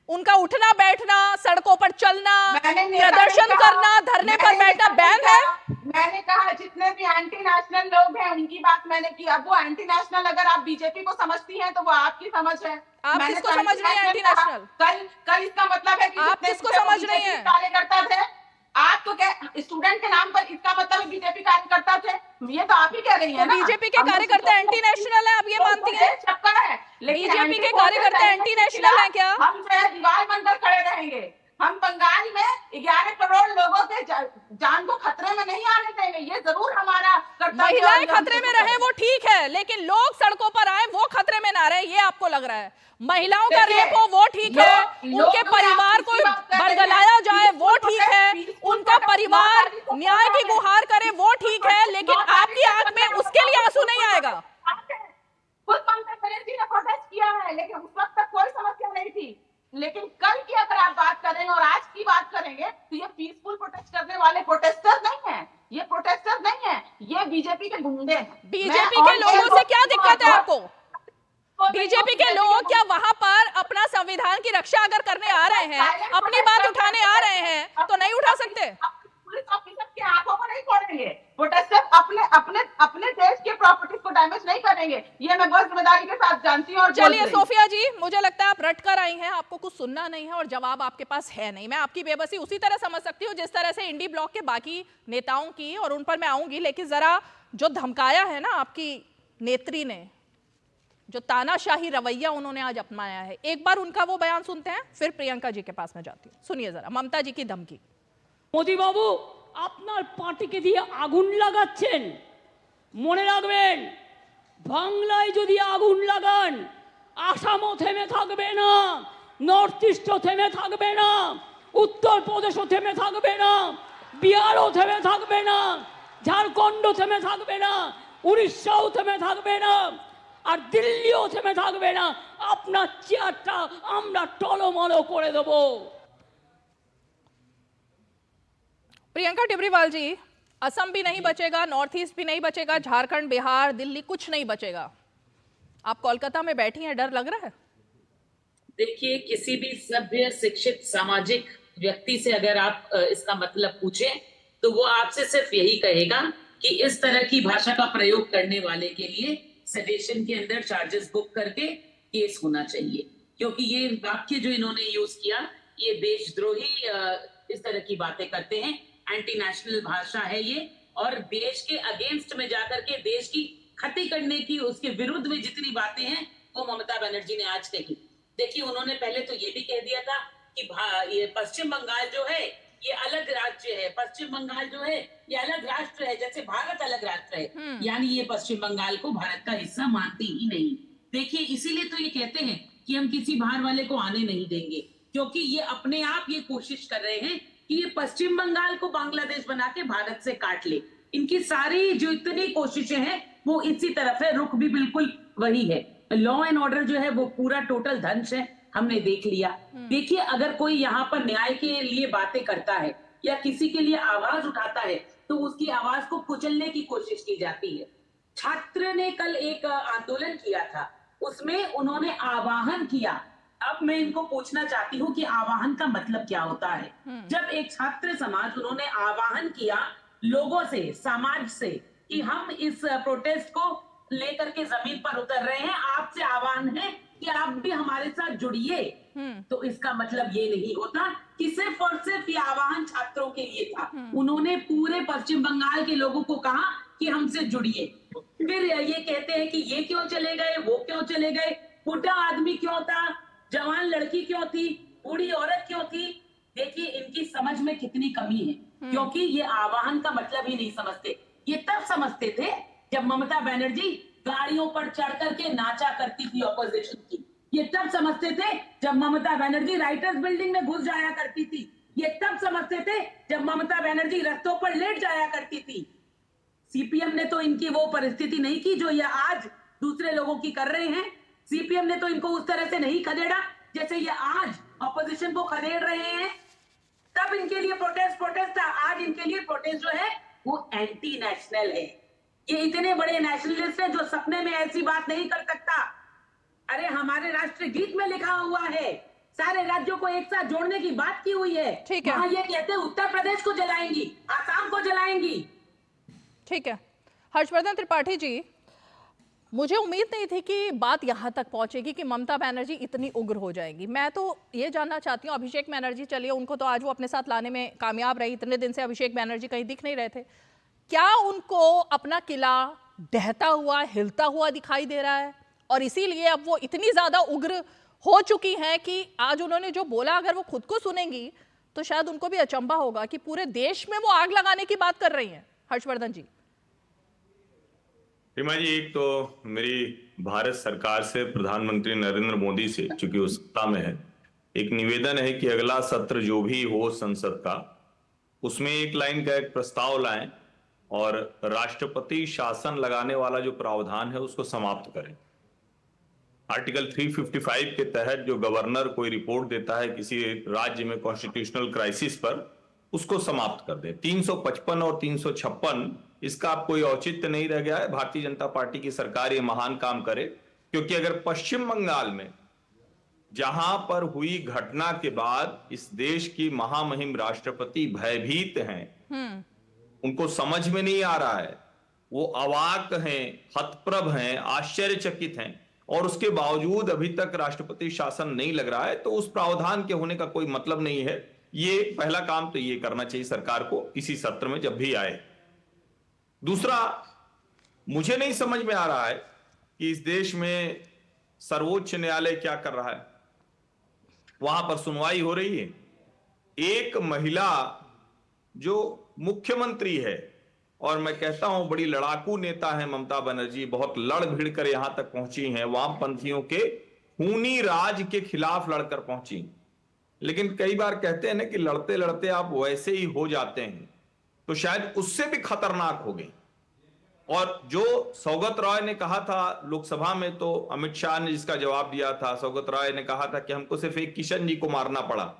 उनका उठना बैठना, सड़कों पर चलना, प्रदर्शन करना, धरने पर बैठना बैन है? मैंने कहा जितने भी एंटी नेशनल लोग हैं उनकी बात मैंने की। अब वो एंटी नेशनल अगर आप बीजेपी को समझती हैं तो वो आपकी समझ है। आप किसको समझ रहे हैं एंटी नेशनल? कल इसका मतलब है कि आप किसको समझ रही हैं? कार्यकर्ता थे आप तो क्या स्टूडेंट के नाम पर, इसका मतलब बीजेपी कार्यकर्ता थे, ये तो आप ही कह रही हैं ना। बीजेपी के कार्यकर्ता एंटी नेशनल है, आप ये मानती हैं? चक्कर है, बीजेपी के कार्यकर्ता एंटी नेशनल है क्या? हम जो है दीवार बनकर खड़े रहेंगे। हम बंगाल में 11 करोड़ लोगों के जान को खतरे में नहीं आने देंगे, ये जरूर हमारा कर्तव्य। महिलाएं खतरे में रहे वो ठीक है, लेकिन लोग सड़कों पर आए वो खतरे में ना रहे, ये आपको लग रहा है? महिलाओं का रेप हो वो ठीक है, उनके परिवार को बरगलाया जाए वो ठीक है, उनका परिवार न्याय की गुहार करे वो ठीक है, लेकिन आपकी आंख में उसके लिए आंसू नहीं आएगा? खुद ममता बनर्जी ने प्रोटेस्ट किया है, लेकिन उस वक्त तक कोई समस्या नहीं थी। लेकिन कल की अगर आप बात करेंगे और आज की बात करेंगे तो ये पीसफुल प्रोटेस्ट करने वाले प्रोटेस्टर्स नहीं हैं, ये प्रोटेस्टर्स नहीं हैं, ये बीजेपी के गुंडे हैं। बीजेपी के लोगों से क्या दिक्कत है आपको? बीजेपी के लोग क्या वहां पर अपना संविधान की रक्षा अगर करने आ रहे हैं, अपनी बात उठाने आ रहे हैं, तो नहीं उठा सकते? पुलिस ऑफिसर के आंखों को नहीं फोड़ेंगे, प्रोटेस्टर अपने देश के प्रॉपर्टीज को डैमेज नहीं करेंगे, ये मैं बहुत जिम्मेदारी के साथ जानती हूँ। चलिए सोफिया जी, मुझे लगता है आप रट कर आई हैं, आपको कुछ सुनना नहीं है और जवाब आपके पास है नहीं। मैं आपकी बेबसी उसी तरह समझ सकती हूँ जिस तरह से इंडी ब्लॉक के बाकी नेताओं की, और उन पर मैं आऊंगी, लेकिन जरा जो धमकाया है ना आपकी नेत्री ने, जो तानाशाही रवैया उन्होंने आज अपनाया है, एक बार उनका वो बयान सुनते हैं, फिर प्रियंका जी के पास में जाती हूँ। सुनिए जरा ममता जी की धमकी। মোদি বাবু আপনার পার্টিকে দিয়ে আগুন লাগাচ্ছেন, মনে রাখবেন বাংলায় যদি আগুন লাগান আসামও থেমে থাকবে না, নর্থ ইস্টও থেমে থাকবে না, উত্তরপ্রদেশও থেমে থাকবে না, বিহারও থেমে থাকবে না, ঝাড়খণ্ডও থেমে থাকবে না, উড়িষ্যাও থেমে থাকবে না, আর দিল্লিও থেমে থাকবে না। আপনার চেয়ারটা আমরা টলমল করে দেবো। प्रियंका टिब्रीवाल जी, असम भी नहीं बचेगा, नॉर्थ ईस्ट भी नहीं बचेगा, झारखंड, बिहार, दिल्ली कुछ नहीं बचेगा। आप कोलकाता में बैठी हैं, डर लग रहा है? देखिए, किसी भी सभ्य शिक्षित सामाजिक व्यक्ति से अगर आप इसका मतलब पूछें तो वो आपसे सिर्फ यही कहेगा कि इस तरह की भाषा का प्रयोग करने वाले के लिए सेडेशन के अंदर चार्जेस बुक करके केस होना चाहिए, क्योंकि ये वाक्य जो इन्होंने यूज किया ये देशद्रोही इस तरह की बातें करते हैं, एंटी नेशनल भाषा है ये, और देश के अगेंस्ट में जाकर के देश की क्षति करने की, उसके विरुद्ध में जितनी बातें हैं वो ममता बनर्जी ने आज कही। देखिए, उन्होंने पहले तो ये भी कह दिया था कि ये पश्चिम बंगाल जो है ये अलग राज्य है, पश्चिम बंगाल जो है ये अलग राष्ट्र है, जैसे भारत अलग राष्ट्र है, यानी ये पश्चिम बंगाल को भारत का हिस्सा मानते ही नहीं। देखिए, इसीलिए तो ये कहते हैं कि हम किसी बाहर वाले को आने नहीं देंगे, क्योंकि ये अपने आप ये कोशिश कर रहे हैं कि ये पश्चिम बंगाल को बांग्लादेश बना के भारत से काट ले। इनकी सारी जो इतनी कोशिशें हैं वो इसी तरफ है, रुख भी बिल्कुल वही है। लॉ एंड ऑर्डर जो है वो पूरा टोटल ध्वंस है, हमने देख लिया। देखिए, अगर कोई यहाँ पर न्याय के लिए बातें करता है या किसी के लिए आवाज उठाता है तो उसकी आवाज को कुचलने की कोशिश की जाती है। छात्र ने कल एक आंदोलन किया था, उसमें उन्होंने आह्वान किया। अब मैं इनको पूछना चाहती हूँ कि आह्वान का मतलब क्या होता है? जब एक छात्र समाज, उन्होंने आह्वान किया लोगों से, समाज से, कि हम इस प्रोटेस्ट को लेकर के जमीन पर उतर रहे हैं, आपसे आह्वान है कि आप भी हमारे साथ जुड़िए, तो इसका मतलब ये नहीं होता कि सिर्फ और सिर्फ ये आह्वान छात्रों के लिए था। उन्होंने पूरे पश्चिम बंगाल के लोगों को कहा कि हमसे जुड़िए। फिर ये कहते हैं कि ये क्यों चले गए, वो क्यों चले गए, बूढ़ा आदमी क्यों था, जवान लड़की क्यों थी, बूढ़ी औरत क्यों थी। देखिए, इनकी समझ में कितनी कमी है, क्योंकि ये आह्वान का मतलब ही नहीं समझते। ये तब समझते थे जब ममता बनर्जी गाड़ियों पर चढ़ करके नाचा करती थी ऑपोजिशन की। ये तब समझते थे जब ममता बनर्जी राइटर्स बिल्डिंग में घुस जाया करती थी ये तब समझते थे जब ममता बनर्जी रस्तों पर लेट जाया करती थी। सीपीएम ने तो इनकी वो परिस्थिति नहीं की जो ये आज दूसरे लोगों की कर रहे हैं। सीपीएम ने तो इनको उस तरह से नहीं खदेड़ा जैसे ये आज ऑपोजिशन को खदेड़ रहे हैं। तब इनके लिए प्रोटेस्ट था, आज इनके लिए प्रोटेस्ट जो है वो एंटी नेशनल है। ये इतने बड़े नेशनलिस्ट हैं जो सपने में ऐसी बात नहीं कर सकता। अरे हमारे राष्ट्रीय गीत में लिखा हुआ है, सारे राज्यों को एक साथ जोड़ने की बात की हुई है। ठीक है। वहां ये कहते हैं उत्तर प्रदेश को जलाएंगी, आसाम को जलाएंगी। ठीक है हर्षवर्धन त्रिपाठी जी, मुझे उम्मीद नहीं थी कि बात यहाँ तक पहुंचेगी कि ममता बनर्जी इतनी उग्र हो जाएगी। मैं तो ये जानना चाहती हूँ, अभिषेक बनर्जी चलिए उनको तो आज वो अपने साथ लाने में कामयाब रही, इतने दिन से अभिषेक बनर्जी कहीं दिख नहीं रहे थे। क्या उनको अपना किला ढहता हुआ हिलता हुआ दिखाई दे रहा है और इसीलिए अब वो इतनी ज्यादा उग्र हो चुकी हैं कि आज उन्होंने जो बोला अगर वो खुद को सुनेंगी तो शायद उनको भी अचंभा होगा कि पूरे देश में वो आग लगाने की बात कर रही हैं। हर्षवर्धन जी। रीमा जी, एक तो मेरी भारत सरकार से, प्रधानमंत्री नरेंद्र मोदी से, चूंकि वो सत्ता में है, एक निवेदन है कि अगला सत्र जो भी हो संसद का, उसमें एक लाइन का एक प्रस्ताव लाएं और राष्ट्रपति शासन लगाने वाला जो प्रावधान है उसको समाप्त करें। आर्टिकल 355 के तहत जो गवर्नर कोई रिपोर्ट देता है किसी राज्य में कॉन्स्टिट्यूशनल क्राइसिस पर, उसको समाप्त कर दे। 355 और 356 इसका अब कोई औचित्य नहीं रह गया है। भारतीय जनता पार्टी की सरकार ये महान काम करे, क्योंकि अगर पश्चिम बंगाल में जहां पर हुई घटना के बाद इस देश की महामहिम राष्ट्रपति भयभीत हैं, उनको समझ में नहीं आ रहा है, वो अवाक हैं, हतप्रभ हैं, आश्चर्यचकित हैं, और उसके बावजूद अभी तक राष्ट्रपति शासन नहीं लग रहा है, तो उस प्रावधान के होने का कोई मतलब नहीं है। ये पहला काम तो ये करना चाहिए सरकार को इसी सत्र में जब भी आए। दूसरा, मुझे नहीं समझ में आ रहा है कि इस देश में सर्वोच्च न्यायालय क्या कर रहा है। वहां पर सुनवाई हो रही है, एक महिला जो मुख्यमंत्री है और मैं कहता हूं बड़ी लड़ाकू नेता है ममता बनर्जी, बहुत लड़ भिड़ कर यहां तक पहुंची हैं, वामपंथियों के खूनी राज के खिलाफ लड़कर पहुंची। लेकिन कई बार कहते हैं ना कि लड़ते लड़ते आप वैसे ही हो जाते हैं, तो शायद उससे भी खतरनाक हो गई। और जो सौगत रॉय ने कहा था लोकसभा में, तो अमित शाह ने जिसका जवाब दिया था, सौगत रॉय ने कहा था कि हमको सिर्फ एक किशन जी को मारना पड़ा।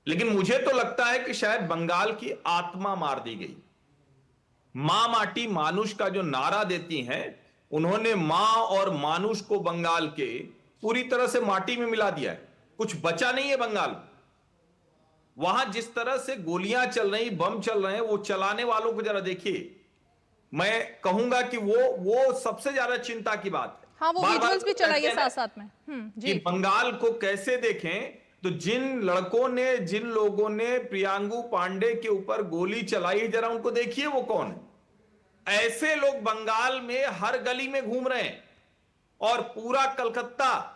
लेकिन मुझे तो लगता है कि शायद बंगाल की आत्मा मार दी गई। मां माटी मानुष का जो नारा देती हैं, उन्होंने मां और मानुष को बंगाल के पूरी तरह से माटी में मिला दिया है। कुछ बचा नहीं है बंगाल। वहां जिस तरह से गोलियां चल रही, बम चल रहे हैं, वो चलाने वालों को जरा देखिए। मैं कहूंगा कि वो सबसे ज्यादा चिंता की बात है। हाँ, वो विजुअल्स भी चलाइए साथ साथ में। जी। कि बंगाल को कैसे देखें, तो जिन लड़कों ने, जिन लोगों ने प्रियांगु पांडे के ऊपर गोली चलाई, जरा उनको देखिए वो कौन है। ऐसे लोग बंगाल में हर गली में घूम रहे हैं, और पूरा कलकत्ता,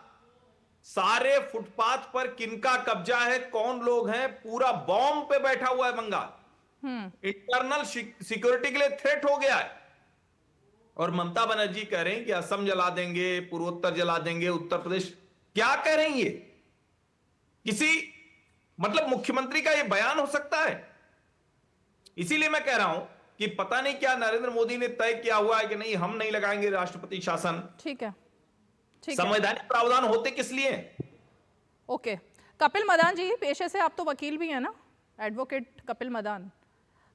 सारे फुटपाथ पर किनका कब्जा है, कौन लोग हैं, पूरा बॉम्ब पे बैठा हुआ है बंगाल। इंटरनल सिक्योरिटी के लिए थ्रेट हो गया है। और ममता बनर्जी कह रहे हैं कि असम जला देंगे, पूर्वोत्तर जला देंगे, उत्तर प्रदेश। क्या कह रही है? किसी मतलब मुख्यमंत्री का यह बयान हो सकता है? इसीलिए मैं कह रहा हूं कि पता नहीं क्या नरेंद्र मोदी ने तय किया हुआ है कि नहीं, हम नहीं लगाएंगे राष्ट्रपति शासन। ठीक है, संवैधानिक प्रावधान होते किस लिए? ओके, कपिल मदान जी, पेशे से आप तो वकील भी हैं ना, एडवोकेट कपिल मदान।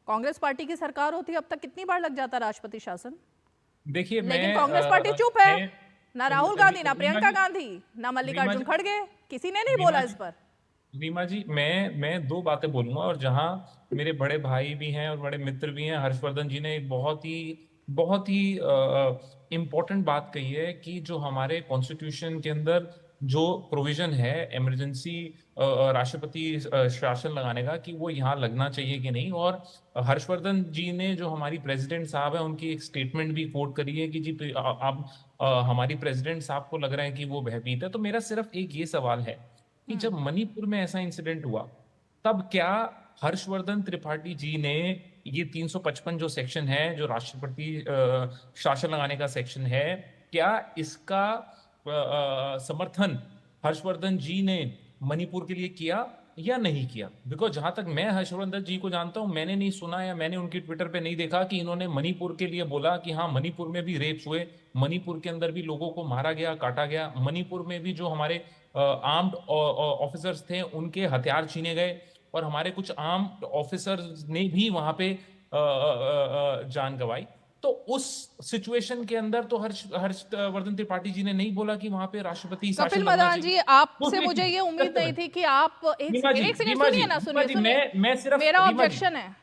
कांग्रेस पार्टी की सरकार होती अब तक कितनी बार लग जाता राष्ट्रपति शासन? देखिए, लेकिन कांग्रेस पार्टी चुप है, ना राहुल गांधी, ना प्रियंका गांधी, ना मल्लिकार्जुन खड़गे, किसी ने नहीं बोला इस पर। रीमा जी, मैं दो बातें बोलूंगा, और जहां मेरे बड़े भाई भी हैं और बड़े मित्र भी हैं, हर्षवर्धन जी ने एक बहुत ही इम्पोर्टेंट बात कही है कि जो हमारे कॉन्स्टिट्यूशन के अंदर जो प्रोविजन है इमरजेंसी राष्ट्रपति शासन लगाने का, कि वो यहाँ लगना चाहिए कि नहीं। और हर्षवर्धन जी ने जो हमारी प्रेसिडेंट साहब है उनकी एक स्टेटमेंट भी कोट करी है कि जी अब हमारी प्रेसिडेंट साहब को लग रहा है कि वो भयभीत है। तो मेरा सिर्फ एक ये सवाल है कि जब मणिपुर में ऐसा इंसिडेंट हुआ, तब क्या हर्षवर्धन त्रिपाठी जी ने ये 355 जो सेक्शन है, जो राष्ट्रपति शासन लगाने का सेक्शन है, क्या इसका समर्थन हर्षवर्धन जी ने मणिपुर के लिए किया? या नहीं किया? बिकॉज जहां तक मैं हर्षवर्धन जी को जानता हूं, मैंने नहीं सुना या मैंने उनकी ट्विटर पे नहीं देखा कि इन्होंने मणिपुर के लिए बोला कि हाँ मणिपुर में भी रेप्स हुए, मणिपुर के अंदर भी लोगों को मारा गया, काटा गया, मणिपुर में भी जो हमारे आर्म्ड ऑफिसर्स थे उनके हथियार छीने गए और हमारे कुछ आर्म्ड ऑफिसर्स ने भी वहां पे जान गंवाई। तो उस सिचुएशन के अंदर तो हर्षवर्धन त्रिपाठी जी ने नहीं बोला कि वहां पे राष्ट्रपति शासन कपिल लगना मदान जी, चाहिए। आपसे मुझे ये उम्मीद नहीं थी कि आप एक सेकंड सुनिए ना, सुनिए, मैं सिर्फ मेरा रीमा जी, ऑब्जेक्शन है,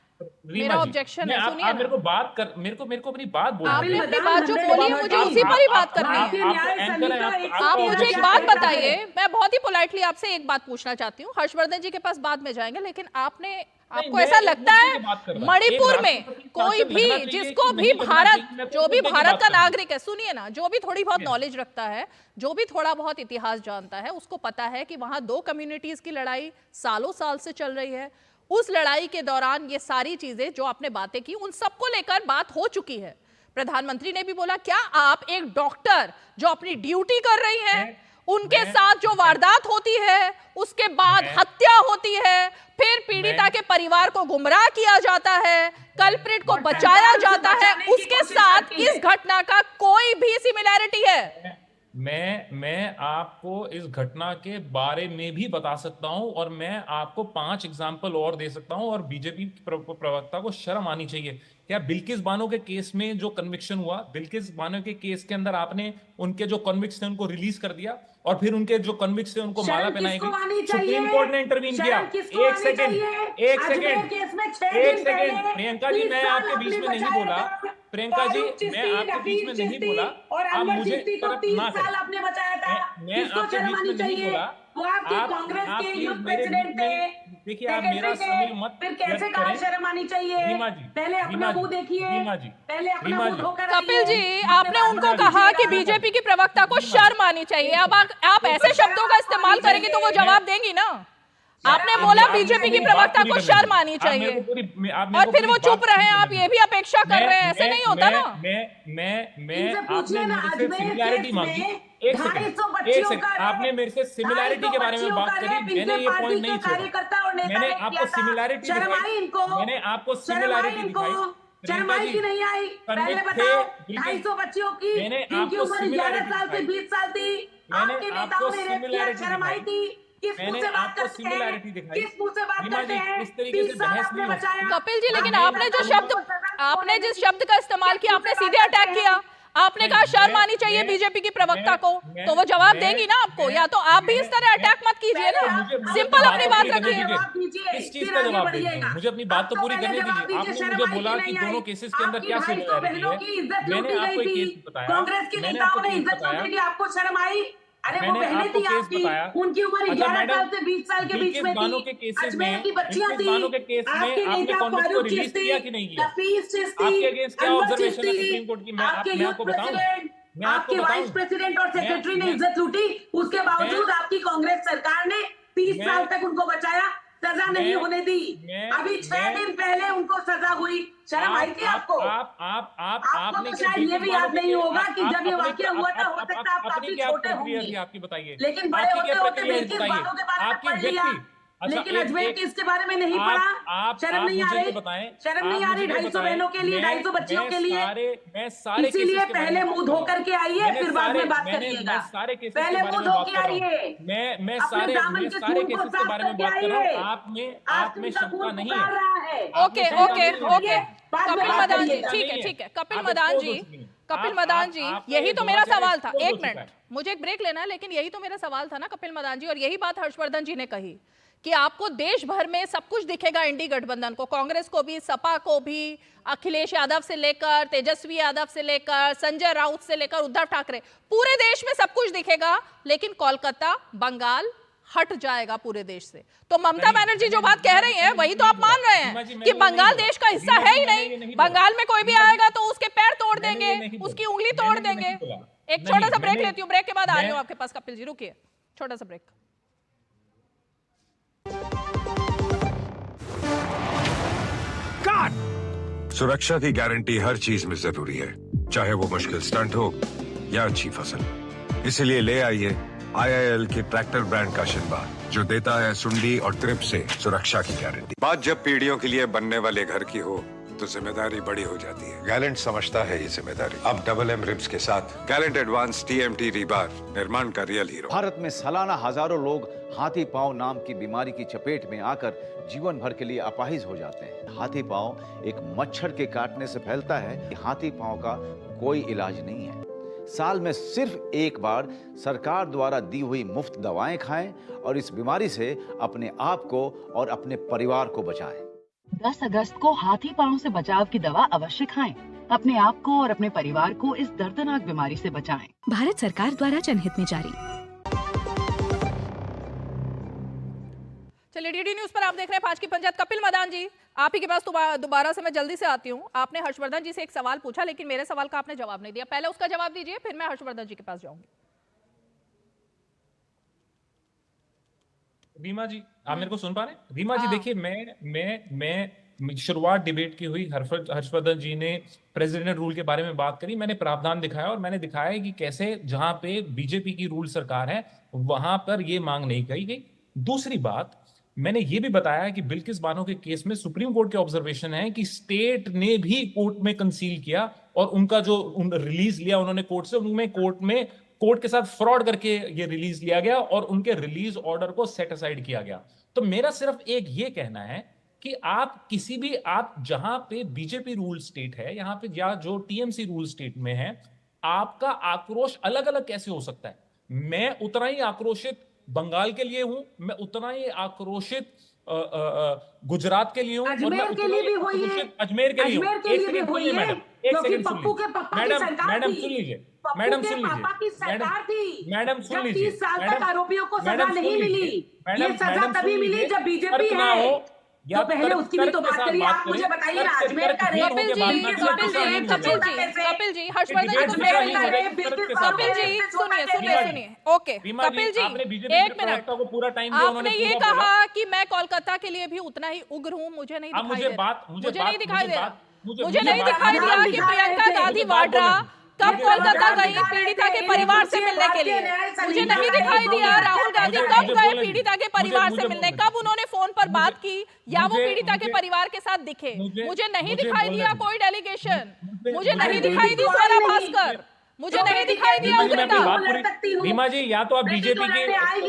मेरा ऑब्जेक्शन है, सुनिए आप मेरे को बात कर, मेरे को अपनी बात बोलनी आपने है। अपनी बात जो बोली है मुझे उसी पर ही बात करनी है। आप मुझे एक बात बताइए, मैं बहुत ही पोलाइटली आपसे एक बात पूछना चाहती हूँ, हर्षवर्धन जी के पास बाद में जाएंगे, लेकिन आपको ऐसा लगता है मणिपुर में कोई भी जिसको भी भारत, जो भी भारत का नागरिक है, सुनिए ना, जो भी थोड़ी बहुत नॉलेज रखता है, जो भी थोड़ा बहुत इतिहास जानता है, उसको पता है कि वहां दो कम्युनिटीज की लड़ाई सालों साल से चल रही है। उस लड़ाई के दौरान ये सारी चीजें जो आपने बातें की, उन सबको लेकर बात हो चुकी है। प्रधानमंत्री ने भी बोला, क्या आप एक डॉक्टर जो अपनी ड्यूटी कर रही हैं, उनके साथ जो वारदात होती है, उसके बाद हत्या होती है, फिर पीड़िता के परिवार को गुमराह किया जाता है, कल्प्रिट को बचाया जाता है, उसके साथ इस घटना का कोई भी सिमिलैरिटी है? मैं आपको इस घटना के बारे में भी बता सकता हूं और मैं आपको 5 एग्जाम्पल और दे सकता हूं। और बीजेपी प्रवक्ता को शर्म आनी चाहिए। क्या बिल्किस बानो के केस में जो कन्विक्शन हुआ, बिल्किस बानो के केस के अंदर आपने उनके जो कन्विक्स थे उनको रिलीज कर दिया और फिर उनके जो कन्विक्स थे उनको माला पहनाई गई। सुप्रीम कोर्ट ने इंटरवीन किया। एक सेकेंड प्रियंका जी, मैं आपके बीच में नहीं बोला। प्रियंका जी, मैं आपके बीच में नहीं बोला, आप मुझे तरफ ना करें। मैं आपके बीच में नहीं बोला। आप मेरे देखिए, आप मेरा समय मत कैसे कहा शर्म आनी चाहिए? रीमा जी, पहले अपना मुंह देखिए, पहले अपना मुंह धोकर कपिल जी, आपने उनको कहा कि बीजेपी की प्रवक्ता को शर्म आनी चाहिए। अब आप ऐसे शब्दों का इस्तेमाल करेंगे तो वो जवाब देंगी ना। आपने बोला बीजेपी की प्रवक्ता को शर्म आनी चाहिए और फिर वो चुप रहे। आप ये भी अपेक्षा कर रहे हैं, ऐसे नहीं होता ना। आपने मेरे से सिमिलैरिटी मांगी। एक सेकंड, आपने मेरे से सिमिलैरिटी के बारे में बात करी, मैंने ये पॉइंट नहीं छोड़ा। मैंने आपको सिमिलैरिटी दिखाई, मैंने आपको सिमिलैरिटी दिखाई। शर्म आई कि नहीं आई? पहले बताओ। 250 बच्चियों की, जिनकी उम्र 11 साल से 20 साल थी, आपके नेताओं ने रेप किया, शर्म आई थी? मैंने आपको सिमिलैरिटी दिखाई। किस मुंह से बात करते हैं? इस तरीके से बहस नहीं होती। कपिल जी, लेकिन आपने जिस शब्द का इस्तेमाल किया, आपने सीधे अटैक किया। आपने कहा शर्म आनी चाहिए बीजेपी की प्रवक्ता को, तो वो जवाब देंगी ना आपको। या तो आप भी इस तरह अटैक मत कीजिए ना, सिंपल अपनी बात रखिए। किस चीज का जवाब देंगे? मुझे अपनी बात तो पूरी करने दीजिए। आपने मुझे बोला कि दोनों केसेस के अंदर क्या सिमिलैरिटी है। मैंने आपको एक केस बताया, कांग्रेस के नेताओं ने इज्जत लूटी थी, आपको शर्म आई? अरे वो बहनें थी आपकी, उनकी उम्र 11 साल से 20 साल के बीच में थी, अजमेर की बच्चियां थी। आपके नेता फारूक चिश्ती, नफीस चिश्ती, अनवर चिश्ती, आपके प्रेसिडेंट, आपके वाइस प्रेसिडेंट और सेक्रेटरी ने इज्जत लूटी। उसके बावजूद आपकी कांग्रेस सरकार ने 30 साल तक उनको बचाया, सजा नहीं होने दी। अभी 6 दिन पहले उनको सजा हुई, शर्म आई थी आपको? आपको तो शायद ये भी याद नहीं होगा कि जब ये वाकया हुआ था, हो सकता है आप काफी छोटे होंगे, आपकी बताइए, लेकिन बड़े होते होते बिल्किस बानों के बारे में पढ़ लिया, लेकिन अजमेर के इसके बारे में नहीं पढ़ा। शर्म नहीं आ रही? शर्म नहीं आ रही? 250 बहनों के लिए, 250 बच्चियों के लिए। इसीलिए पहले मुंह धो करके आइए, फिर बाद में बात करिएगा। पहले मुंह धो के आइए, मैं सारे केसेस के बारे में बात कर रहा हूँ। आप में शंका नहीं है। ओके, कपिल मदान जी, ठीक है कपिल मदान जी, यही तो मेरा सवाल था। एक मिनट, मुझे एक ब्रेक लेना है, लेकिन यही तो मेरा सवाल था ना कपिल मदान जी। और यही बात हर्षवर्धन जी ने कही कि आपको देश भर में सब कुछ दिखेगा, इंडी गठबंधन को, कांग्रेस को भी, सपा को भी, अखिलेश यादव से लेकर तेजस्वी यादव से लेकर संजय राउत से लेकर उद्धव ठाकरे, पूरे देश में सब कुछ दिखेगा, लेकिन कोलकाता, बंगाल हट जाएगा पूरे देश से। तो ममता बनर्जी जो बात कह रही हैं, वही तो आप मान रहे हैं कि बंगाल देश का हिस्सा है ही नहीं। बंगाल में कोई भी आएगा तो उसके पैर तोड़ देंगे, उसकी उंगली तोड़ देंगे। एक छोटा सा ब्रेक लेती हूँ, ब्रेक के बाद आ रही हूँ आपके पास। कपिल जी रुकिए, छोटा सा ब्रेक। सुरक्षा की गारंटी हर चीज में जरूरी है, चाहे वो मुश्किल स्टंट हो या अच्छी फसल। इसलिए ले आइए IIL के ट्रैक्टर ब्रांड का शिनबा, जो देता है सुंडी और ट्रिप से सुरक्षा की गारंटी। बात जब पीढ़ियों के लिए बनने वाले घर की हो तो जिम्मेदारी बड़ी हो जाती है। गैलेंट समझता है ये जिम्मेदारी। अब डबल एम रिब्स के साथ गैलेंट एडवांस TMT रीबार, निर्माण का रियल हीरो। भारत में सालाना हजारों लोग हाथी पांव नाम की बीमारी की चपेट में आकर जीवन भर के लिए अपाहिज हो जाते हैं। हाथी पांव एक मच्छर के काटने से फैलता है। हाथी पांव का कोई इलाज नहीं है। साल में सिर्फ एक बार सरकार द्वारा दी हुई मुफ्त दवाएं खाएं और इस बीमारी से अपने आप को और अपने परिवार को बचाएं। 10 अगस्त को हाथी पांव से बचाव की दवा अवश्य खाएं। अपने आप को और अपने परिवार को इस दर्दनाक बीमारी से बचाएं। भारत सरकार द्वारा जनहित में जारी। चलिए, DD न्यूज पर आप देख रहे हैं 5 की पंचायत। कपिल मदान जी, आप ही के पास दोबारा से मैं जल्दी से आती हूँ। आपने हर्षवर्धन जी से एक सवाल पूछा, लेकिन मेरे सवाल का आपने जवाब नहीं दिया। पहले उसका जवाब दीजिए, फिर मैं हर्षवर्धन जी के पास जाऊंगी। रीमा जी, आप मेरे को सुन पा रहे हैं? रीमा जी देखिए, मैं शुरुआत डिबेट की हुई, हर्षवर्धन जी ने प्रेसिडेंट रूल के बारे में बात करी, मैंने प्रावधान दिखाया और मैंने दिखाया कि कैसे जहां पे बीजेपी की रूल सरकार है वहां पर ये मांग नहीं कही गई। दूसरी बात, मैंने ये भी बताया कि बिल्किस बानो के केस में सुप्रीम कोर्ट के ऑब्जर्वेशन है कि स्टेट ने भी कोर्ट में कंसील किया और उनका जो रिलीज लिया उन्होंने कोर्ट से, उनमें कोर्ट के साथ फ्रॉड करके ये रिलीज लिया गया और उनके रिलीज ऑर्डर को सेट असाइड किया गया। तो मेरा सिर्फ एक ये कहना है कि आप जहां पे बीजेपी रूल स्टेट है, यहां पे या जो TMC रूल स्टेट में है, आपका आक्रोश अलग अलग कैसे हो सकता है? मैं उतना ही आक्रोशित बंगाल के लिए हूं, मैं उतना ही आक्रोशित गुजरात के लिए हूं, अजमेर के लिए भी हुई है, अजमेर के लिए मैडम, एक सेकंड सुन लीजिए, मैडम सुन लीजिए, 30 साल तक आरोपियों को सजा नहीं मिली। ये सजा तभी मिली जब बीजेपी है। तो पहले उसकी भी तो बात करिए। आप मुझे बताइए ना, अजमेर का रेप, कपिल जी, हर्षवर्धन जी को कपिल जी सुनिए। ओके कपिल जी, एक मिनट। आपने ये कहा कि मैं कोलकाता के लिए भी उतना ही उग्र हूँ, मुझे नहीं दिखाई दे रहा कि प्रियंका गांधी वाड्रा कब कोलकाता गई पीड़िता के परिवार से मिलने के लिए। मुझे नहीं दिखाई दिया राहुल गांधी कब गए पीड़िता के परिवार से मिलने, कब उन्होंने फोन पर बात की या वो पीड़िता के परिवार के साथ दिखे। मुझे नहीं दिखाई दिया कोई डेलीगेशन, मुझे नहीं दिखाई दी स्वरा भास्कर, मुझे नहीं दिखाई दिया उग्रता। रीमा जी, या तो आप बीजेपी के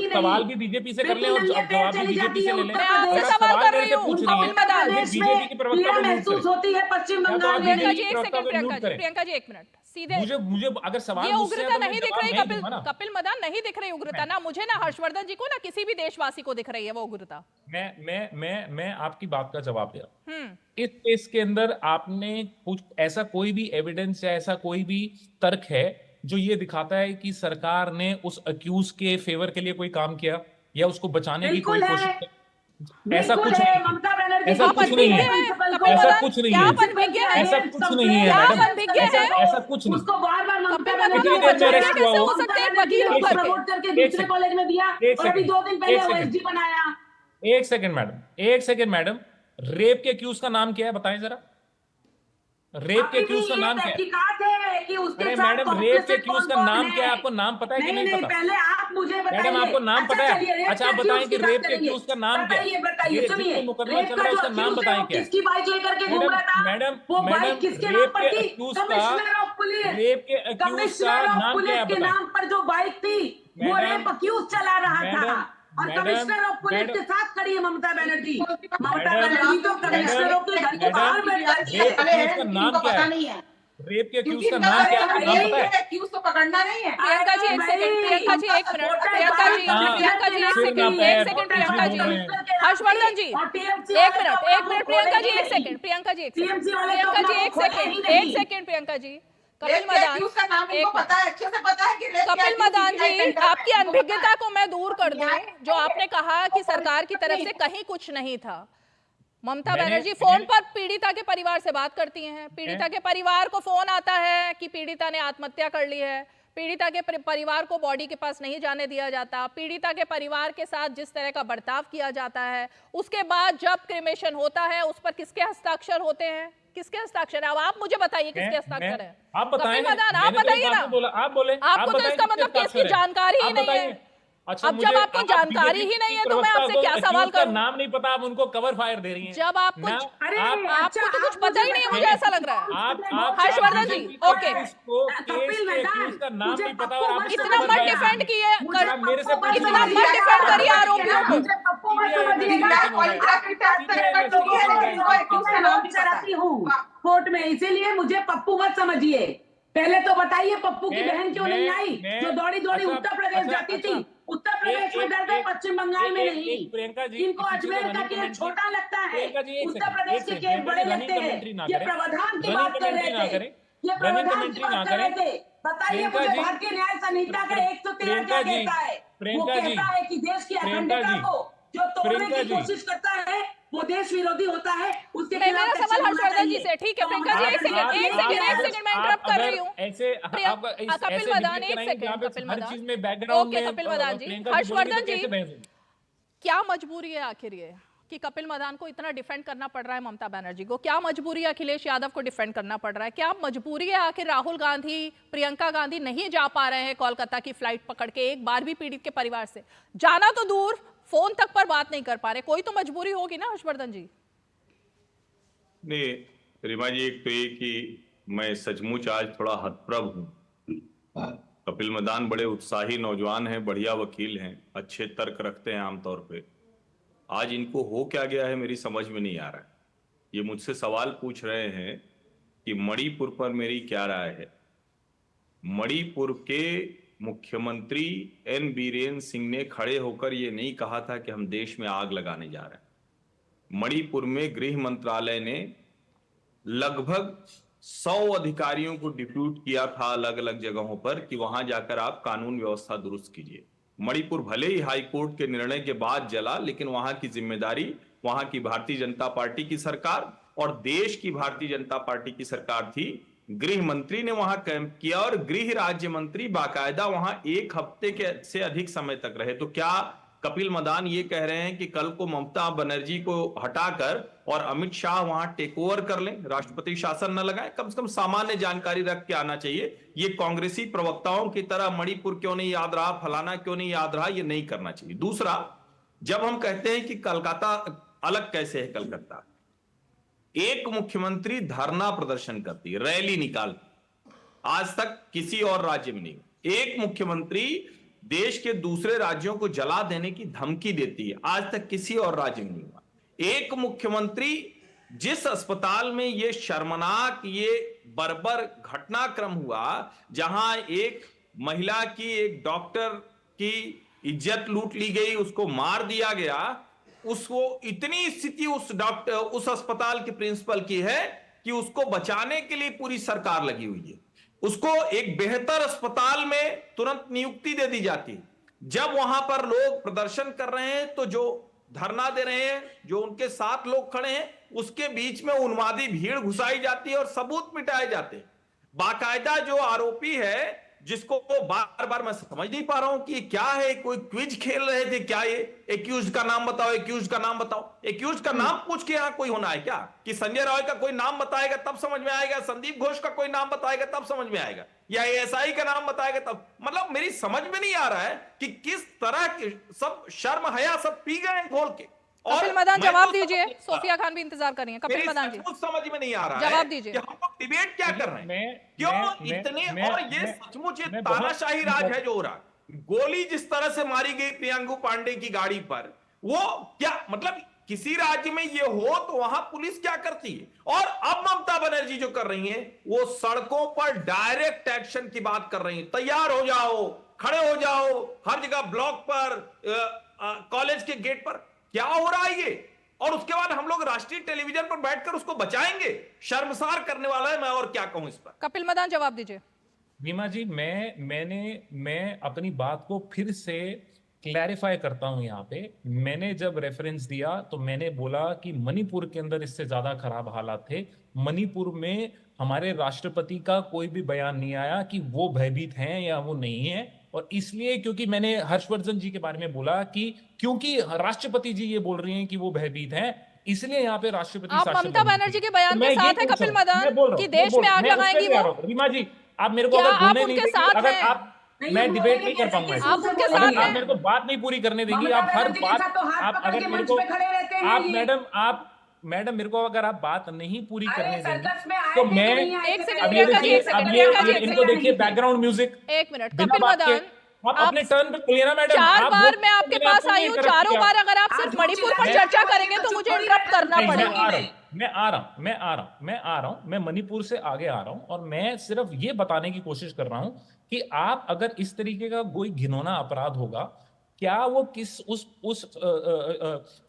सवाल भी बीजेपी से कर लें और जवाब भी बीजेपी से ले लें। मैं आपसे सवाल कर रही हूँ बीजेपी की प्रवक्ता महसूस होती है पश्चिम बंगाल में। प्रियंका जी एक मिनट, सीधे मुझे अगर सवाल ये उग्रता नहीं दिख रही कपिल मदान, नहीं दिख रही उग्रता ना मुझे, ना हर्षवर्धन जी को, ना किसी भी देशवासी को दिख रही है वो उग्रता। मैं आपकी बात का जवाब दे रहा हूं। इस केस के अंदर आपने कुछ ऐसा कोई भी एविडेंस या ऐसा कोई भी तर्क है जो ये दिखाता है कि सरकार ने उस अक्यूज के फेवर के लिए कोई काम किया या उसको बचाने की कोई कोशिश की? ऐसा कुछ नहीं है, ऐसा कुछ नहीं है, ऐसा कुछ नहीं है, ऐसा कुछ नहीं है मैडम, ऐसा कुछ नहीं। उसको बार-बार ममता बनर्जी कितनी देर में अरेस्ट हुआ हो? प्रमोट करके दूसरे कॉलेज में दिया और अभी 2 दिन पहले OSD बनाया। एक सेकंड मैडम, रेप के अक्यूज का नाम क्या है बताएं जरा। रेप के अक्यूज का नाम क्या है? अरे मैडम, रेप के अक्यूज का नाम क्या है? आपको नाम पता है कि नहीं पता? पहले आप मुझे बताइए। मैडम, आपको नाम पता है? अच्छा, आप बताएं कि रेप के अक्यूज का नाम क्या है? बताइए, मुकदमा चल रहा है उसका नाम बताएं क्या है? किसकी बाइक लेकर के घूम रहा था? मैडम, किसके नाम पर थी? कमिश्नर ऑफ पुलिस के नाम पर जो बाइक थी वो रेप अक्यूज चला रहा था और कमिश्नर ऑफ पुलिस के साथ खड़ी है ममता बनर्जी। ममता बनर्जी तो कमिश्नरों के घर के बाहर बैठ जाती है। पता नहीं है रेप के अक्यूज का नाम क्या है? पता है? अक्यूज तो पकड़ना नहीं है। प्रियंका जी एक सेकंड, प्रियंका जी एक मिनट, प्रियंका जी एक सेकंड, प्रियंका जी, हर्षवर्धन जी एक मिनट, प्रियंका जी एक सेकंड, प्रियंका जी एक सेकंड, प्रियंका जी। कपिल मदान, कपिल मदान जी, आपकी अनभिज्ञता को मैं दूर कर दूं। जो आपने कहा कि सरकार की तरफ से कहीं कुछ नहीं था, ममता बनर्जी फोन पर पीड़िता के परिवार से बात करती हैं, पीड़िता के परिवार को फोन आता है कि पीड़िता ने आत्महत्या कर ली है, पीड़िता के परिवार को बॉडी के पास नहीं जाने दिया जाता, पीड़िता के परिवार के साथ जिस तरह का बर्ताव किया जाता है, उसके बाद जब क्रिमेशन होता है उस पर किसके हस्ताक्षर होते हैं, किसके हस्ताक्षर है? अब आप मुझे बताइए किसके हस्ताक्षर है? आप बताएं, आप बताइए ना। आप बोले, आपको तो इसका मतलब केस की जानकारी ही नहीं है। अच्छा, अब जब आपको जानकारी ही नहीं है तो मैं आपसे क्या सवाल करूं? नाम नहीं पता, आप उनको कवर फायर दे रही हैं। जब आपको आपको तो कुछ पता ही नहीं है, मुझे ऐसा लग रहा है। आप हर्षवर्धन जी, ओके, का नाम नहीं पता और आप इतना मत डिफेंड किए, मेरे से इतना मत डिफेंड करिए आरोपियों को। कोर्ट में, इसीलिए मुझे पप्पू मत समझिए। पहले तो बताइए पप्पू की बहन क्यों नहीं आई, जो दौड़ी दौड़ी उत्तर प्रदेश जाती थी? उत्तर प्रदेश में डर गए, पश्चिम बंगाल में नहीं। इनको अजमेर का केस छोटा लगता है, उत्तर प्रदेश के केस बड़े लगते हैं। ये प्रावधान की बात कर रहे थे, ये प्रावधान की बात कर रहे थे। बताइए मुझे भारतीय न्याय संहिता का 113 क्या कहता है? वो कहता है कि देश की अखंडता को जो तोड़ने की कोशिश करता है वो देश विरोधी होता है, उसके मेरा सवाल हर्षवर्धन जी से, ठीक है प्रियंका जी, एक सेकंड मैं इंटरप्ट कर रही हूँ। कपिल मदान, एक सेकंड, कपिल मदान, ओके कपिल मदान जी। हर्षवर्धन जी, क्या मजबूरी है आखिर ये कि कपिल मदान को इतना डिफेंड करना पड़ रहा है ममता बनर्जी को? क्या मजबूरी है अखिलेश यादव को डिफेंड करना पड़ रहा है? क्या मजबूरी है आखिर राहुल गांधी, प्रियंका गांधी नहीं जा पा रहे हैं कोलकाता की फ्लाइट पकड़ के? एक बार भी पीड़ित के परिवार से जाना तो दूर, फोन तक पर बात नहीं कर पा रहे। कोई तो मजबूरी होगी ना हर्षवर्धन जी? नहीं रीमा जी, एक तो ये कि मैं सचमुच आज थोड़ा हतप्रभ हूँ। कपिल मदान बड़े उत्साही नौजवान हैं, बढ़िया वकील हैं, अच्छे तर्क रखते हैं आमतौर पे। आज इनको हो क्या गया है मेरी समझ में नहीं आ रहा है। ये मुझसे सवाल पूछ रहे हैं कि मणिपुर पर मेरी क्या राय है। मणिपुर के मुख्यमंत्री एन बीरेन सिंह ने खड़े होकर ये नहीं कहा था कि हम देश में आग लगाने जा रहे हैं। मणिपुर में गृह मंत्रालय ने लगभग 100 अधिकारियों को डिप्यूट किया था अलग अलग जगहों पर कि वहां जाकर आप कानून व्यवस्था दुरुस्त कीजिए। मणिपुर भले ही हाई कोर्ट के निर्णय के बाद जला, लेकिन वहां की जिम्मेदारी वहां की भारतीय जनता पार्टी की सरकार और देश की भारतीय जनता पार्टी की सरकार थी। गृह मंत्री ने वहां कैंप किया और गृह राज्य मंत्री बाकायदा वहां 1 हफ्ते के से अधिक समय तक रहे। तो क्या कपिल मदान ये कह रहे हैं कि कल को ममता बनर्जी को हटाकर और अमित शाह वहां टेक ओवर कर लें, राष्ट्रपति शासन न लगाए? कम से कम सामान्य जानकारी रख के आना चाहिए। ये कांग्रेसी प्रवक्ताओं की तरह मणिपुर क्यों नहीं याद रहा, फलाना क्यों नहीं याद रहा, ये नहीं करना चाहिए। दूसरा, जब हम कहते हैं कि कलकत्ता अलग कैसे है, कलकत्ता एक मुख्यमंत्री धरना प्रदर्शन करती है, रैली निकालती, आज तक किसी और राज्य में नहीं। एक मुख्यमंत्री देश के दूसरे राज्यों को जला देने की धमकी देती है, आज तक किसी और राज्य में नहीं हुआ। एक मुख्यमंत्री जिस अस्पताल में ये शर्मनाक, ये बर्बर घटनाक्रम हुआ, जहां एक महिला की, एक डॉक्टर की इज्जत लूट ली गई, उसको मार दिया गया, उसको इतनी स्थिति उस अस्पताल के प्रिंसिपल की है कि उसको बचाने के लिए पूरी सरकार लगी हुई है। उसको एक बेहतर अस्पताल में तुरंत नियुक्ति दे दी जाती है। जब वहां पर लोग प्रदर्शन कर रहे हैं तो जो धरना दे रहे हैं, जो उनके साथ लोग खड़े हैं, उसके बीच में उन्मादी भीड़ घुसाई जाती है और सबूत मिटाए जाते हैं। बाकायदा जो आरोपी है, जिसको बार बार मैं समझ नहीं पा रहा हूं कि क्या है, कोई क्विज खेल रहे थे क्या? ये एक्यूज का नाम बताओ, एक्यूज का नाम बताओ। एक्यूज का नाम पूछ के यहां कोई होना है क्या? कि संजय राय का कोई नाम बताएगा तब समझ में आएगा, संदीप घोष का कोई नाम बताएगा तब समझ में आएगा, या एएसआई का नाम बताएगा तब? मतलब मेरी समझ में नहीं आ रहा है कि किस तरह के सब शर्म हया सब पी गए हैं घोल के। कपिल मदान जवाब दीजिए, सोफिया खान भी इंतजार कर रही हैं। कपिल मदान जी समझ में नहीं आ रहा है, जवाब दीजिए। कि हम लोग डिबेट क्या कर रहे हैं, क्यों इतने, और ये सचमुच ये तानाशाही राज है जो हो रहा। गोली जिस तरह से मारी गई प्रियंका पांडे की गाड़ी पर, वो क्या मतलब किसी राज्य में ये हो तो वहां पुलिस क्या करती है? और अब ममता बनर्जी जो कर रही है, वो सड़कों पर डायरेक्ट एक्शन की बात कर रही है। तैयार हो जाओ, खड़े हो जाओ, हर जगह ब्लॉक पर, कॉलेज के गेट पर। क्या हो रहा है ये? और उसके बाद हम लोग राष्ट्रीय टेलीविजन पर बैठकर उसको बचाएंगे? शर्मसार करने वाला है। मैं और क्या कहूं इस पर? कपिल मदान जवाब दीजिए। रीमा जी, मैं अपनी बात को फिर से क्लैरिफाई करता हूं। यहाँ पे मैंने जब रेफरेंस दिया तो मैंने बोला कि मणिपुर के अंदर इससे ज्यादा खराब हालात थे। मणिपुर में हमारे राष्ट्रपति का कोई भी बयान नहीं आया कि वो भयभीत हैं या वो नहीं है। और इसलिए क्योंकि मैंने हर्षवर्धन जी के बारे में बोला कि क्योंकि राष्ट्रपति जी ये बोल रही हैं कि वो भयभीत हैं, इसलिए यहाँ पे राष्ट्रपति आप ममता बनर्जी के बयान के साथ है कपिल मदान कि देश में आग लगाएंगी वो? रीमा जी, आप मेरे को क्या आप उनके साथ हैं? मैं डिबेट नहीं कर पाऊंगा। आप उनके साथ अगर आप मेरे को बात नहीं पूरी करने देंगी, आप हर बात आप अगर मेरे को आप मैडम मेरे को अगर आप बात नहीं पूरी करने देंगी तो मैं अब ये देखिए इनको देखिए बैकग्राउंड म्यूजिक। एक मिनट कपिल मदान, आप अपने टर्न पे बोलिए ना मैडम। 4 बार मैं आपके पास आई हूँ, चारों बार अगर आप सिर्फ मणिपुर पर चर्चा करेंगे तो मुझे इंटरप्ट करना पड़ेगा। मैं आ रहा हूँ, मैं मणिपुर से आगे आ रहा हूँ और मैं सिर्फ ये बताने की कोशिश कर रहा हूँ कि आप अगर इस तरीके का कोई घिनौना अपराध होगा, क्या वो किस उस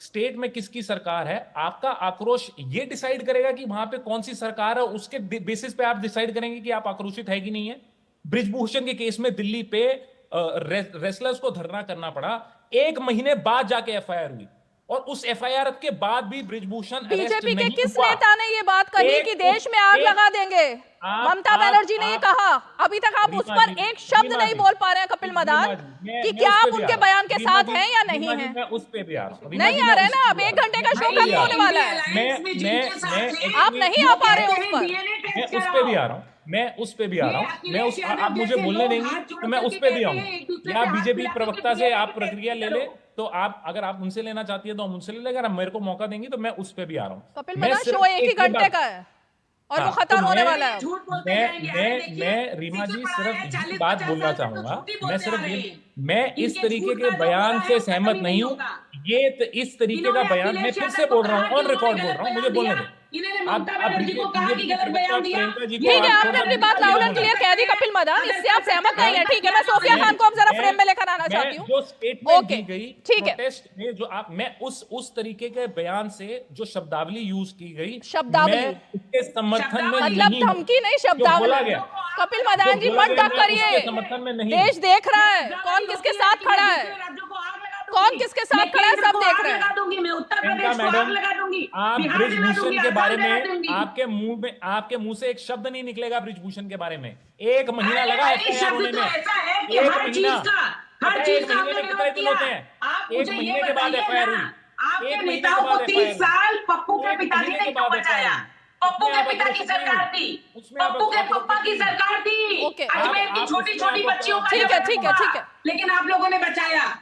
स्टेट में किसकी सरकार है, आपका आक्रोश ये डिसाइड करेगा कि वहां पे कौन सी सरकार है, उसके बेसिस पे आप डिसाइड करेंगे कि आप आक्रोशित है कि नहीं है। ब्रिजभूषण के केस में दिल्ली पे रेसलर्स को धरना करना पड़ा, 1 महीने बाद जाके एफआईआर हुई और उस एफआईआर के बाद भी ब्रिजभूषण बीजेपी के किस नेता ने ये बात कही कि देश में आग लगा देंगे? ममता बनर्जी ने ये कहा। अभी तक आप उस पर एक शब्द नहीं बोल पा रहे हैं कपिल मदान कि क्या आप उनके बयान के साथ हैं या नहीं हैं? मैं उस पे भी आ रहा हूं। नहीं आ रहे ना, अब 1 घंटे का शो खत्म होने वाला है। आप नहीं आ पा रहे उस पर। मैं उस पे भी आ रहा हूँ, मैं उस पे भी आ रहा हूँ। मैं उस आप मुझे बोलने देंगी तो मैं उस पे भी आऊंगा। या बीजेपी प्रवक्ता से आप प्रतिक्रिया ले ले तो आप अगर आप उनसे लेना चाहती है तो हम उनसे ले लेंगे, अगर मेरे को मौका देंगी तो मैं उस पे भी आ रहा हूँ। कपिल मदान शो 1 ही घंटे का है और वो खत्म होने वाला है। मैं रीमा जी सिर्फ ये बात बोलना चाहूंगा, मैं इस तरीके के बयान से सहमत नहीं हूँ। ये इस तरीके का बयान मैं फिर से बोल रहा हूँ, ऑन रिकॉर्ड बोल रहा हूँ, मुझे बोलने दें। ठीक है, आपने अपनी बात लाउड एंड क्लियर कह दी कपिल मदान, इससे आप सहमत नहीं है। ठीक है, मैं सोफिया खान को अब जरा फ्रेम में लेकर आना चाहती हूँ। जो स्टेटमेंट दी गई ठीक है, प्रोटेस्ट में जो आप मैं उस तरीके के बयान से जो शब्दावली यूज की गई, शब्दावली मैं उसके समर्थन में मतलब नहीं, धमकी नहीं, शब्दावली। कपिल मदान जी मत डक करिए, समर्थन में नहीं। देश देख रहा है कौन किसके साथ खड़ा है, कौन किसके साथ खड़ा है, सब देख रहे हैं। आप ब्रिजभूषण के बारे में आपके मुंह से एक शब्द नहीं निकलेगा ब्रिजभूषण के बारे में। 1 महीना लगा एफआईआर होने में, 1 महीना। एक महीने में कितने दिन होते हैं? 1 महीने के बाद एफआईआर हुई। आपके नेताओं को 30 साल पप्पू के पिताजी ने क्यों बचाया? पप्पू के पिता की सरकार थी, पप्पू के पप्पा की सरकार थी, अजमेर की छोटी छोटी बच्चियों का। ठीक है, लेकिन आप लोगों ने बचाया।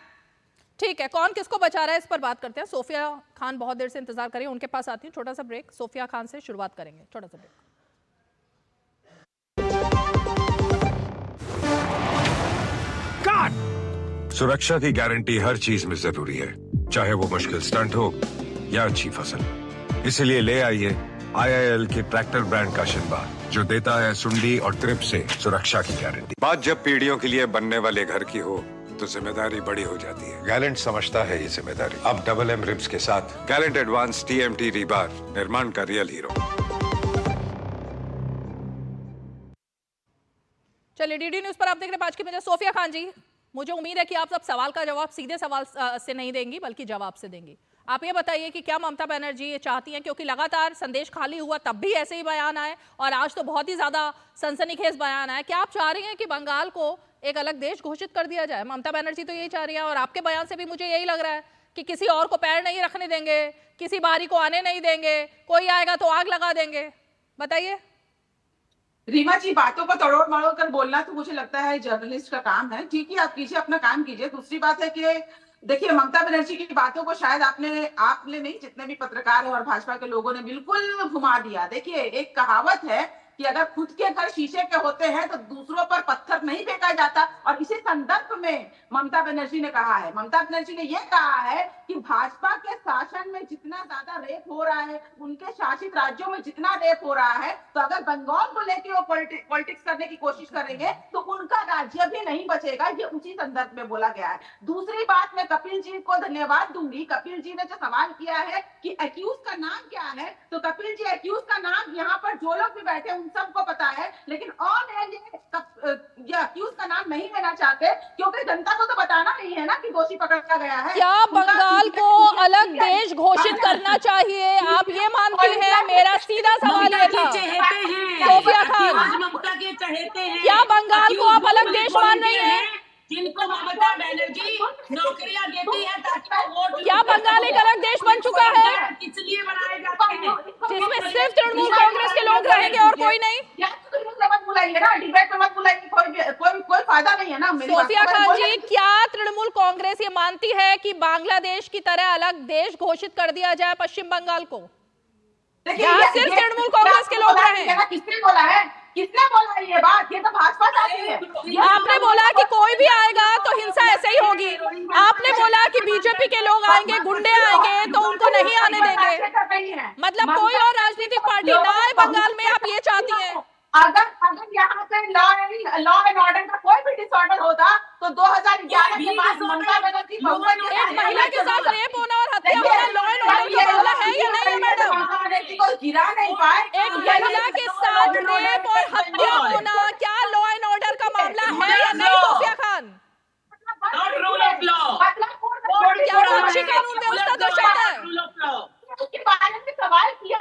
ठीक है, कौन किसको बचा रहा है इस पर बात करते हैं। सोफिया खान बहुत देर से इंतजार करिए, उनके पास आती हूँ। छोटा सा ब्रेक, सोफिया खान से शुरुआत करेंगे। छोटा सा ब्रेक। सुरक्षा की गारंटी हर चीज में जरूरी है, चाहे वो मुश्किल स्टंट हो या अच्छी फसल। इसलिए ले आइए IIL के ट्रैक्टर ब्रांड का शिनबा, जो देता है सुंडी और ट्रिप से सुरक्षा की गारंटी। बात जब पीढ़ियों के लिए बनने वाले घर की हो तो जिम्मेदारी बड़ी हो जाती है। गैलेंट समझता है ये जिम्मेदारी। अब MM रिब्स के साथ गैलेंट एडवांस TMT रीबार, निर्माण का रियल हीरो। चलिए, DD न्यूज पर आप देख रहे हैं 5 की वजह। सोफिया खान जी, मुझे उम्मीद है कि आप सब सवाल का जवाब सीधे सवाल से नहीं देंगी बल्कि जवाब से देंगी। आप ये बताइए कि क्या ममता बनर्जी ये चाहती हैं, क्योंकि लगातार संदेश खाली हुआ तब भी ऐसे ही बयान आए और आज तो बहुत ही ज्यादा सनसनीखेज बयान आया, क्या आप चाह रही हैं कि बंगाल को एक अलग देश घोषित कर दिया जाए? ममता बनर्जी तो यही चाह रही है और आपके बयान से भी मुझे यही लग रहा है कि किसी और को पैर नहीं रखने देंगे, किसी बाहरी को आने नहीं देंगे, कोई आएगा तो आग लगा देंगे। बताइए। रीमा जी, बातों को तोड़ मरोड़ कर बोलना तो मुझे लगता है जर्नलिस्ट का काम है। ठीक है, आप कीजिए, अपना काम कीजिए। दूसरी बात है कि देखिए, ममता बनर्जी की बातों को शायद आपने नहीं, जितने भी पत्रकार हैं और भाजपा के लोगों ने बिल्कुल घुमा दिया। देखिए, एक कहावत है कि अगर खुद के घर शीशे के होते हैं तो दूसरों पर पत्थर नहीं फेंका जाता, और इसी संदर्भ में ममता बनर्जी ने कहा है। ममता बनर्जी ने यह कहा है कि भाजपा के शासन में जितना ज्यादा रेप हो रहा है, उनके शासित राज्यों में जितना रेप हो रहा है, तो अगर बंगाल को लेकर वो पॉलिटिक्स करने की कोशिश करेंगे तो उनका राज्य भी नहीं बचेगा। ये उसी संदर्भ में बोला गया है। दूसरी बात, मैं कपिल जी को धन्यवाद दूंगी। कपिल जी ने जो सवाल किया है कि एक्यूज का नाम क्या है, तो कपिल जी, एक्यूज का नाम यहाँ पर जो लोग भी बैठे उन सबको पता है, लेकिन ऑन एयर ये एक्यूज का नाम नहीं लेना चाहते, क्योंकि जनता को तो बताना नहीं है ना कि दोषी पकड़ा गया है। क्या बंगाल को अलग देश घोषित करना चाहिए, आप ये मानती हैं? मेरा सीधा सवाल ये था। सोफिया खान, क्या बंगाल को आप अलग देश मान रही हैं? जिनको ममता बनर्जी नौकरियां देती है ताकि वो वोट। क्या बंगाल एक अलग देश बन चुका है इसलिए बनाए जाते हैं जिसमें सिर्फ तृणमूल कांग्रेस के लोग रहेंगे और कोई नहीं? बुलाइए ना, डिबेट में मत बुलाइए, कोई फायदा नहीं है ना। सोफिया खान जी, क्या तृणमूल कांग्रेस ये मानती है कि बांग्लादेश की तरह अलग देश घोषित कर दिया जाए पश्चिम बंगाल को? यहाँ सिर्फ तृणमूल कांग्रेस के लोग रहे हैं। किसने बोला है? किसने बोला ये बात? ये तो भाजपा चाहती है। आपने बोला कि कोई भी आएगा तो हिंसा ऐसे ही होगी। आपने बोला कि बीजेपी के लोग आएंगे, गुंडे आएंगे तो उनको नहीं आने देंगे। मतलब कोई और राजनीतिक पार्टी ना आए बंगाल में, आप ये चाहती हैं? अगर यहाँ पे लॉ एंड ऑर्डर का कोई भी डिसऑर्डर होता तो 2011 के बाद ममता बनर्जी एक महिला के साथ रेप होना और हत्या होना लॉ एंड ऑर्डर की मामला है या नहीं है मैडम? को गिरा नहीं पाए। एक महिला के साथ रेप और हत्या होना क्या लॉ एंड ऑर्डर का मामला है या नहीं सोफिया खान? क्या वो अच्छी कानून व्यवस्था दर्शाता है? उसके बारे में सवाल किया।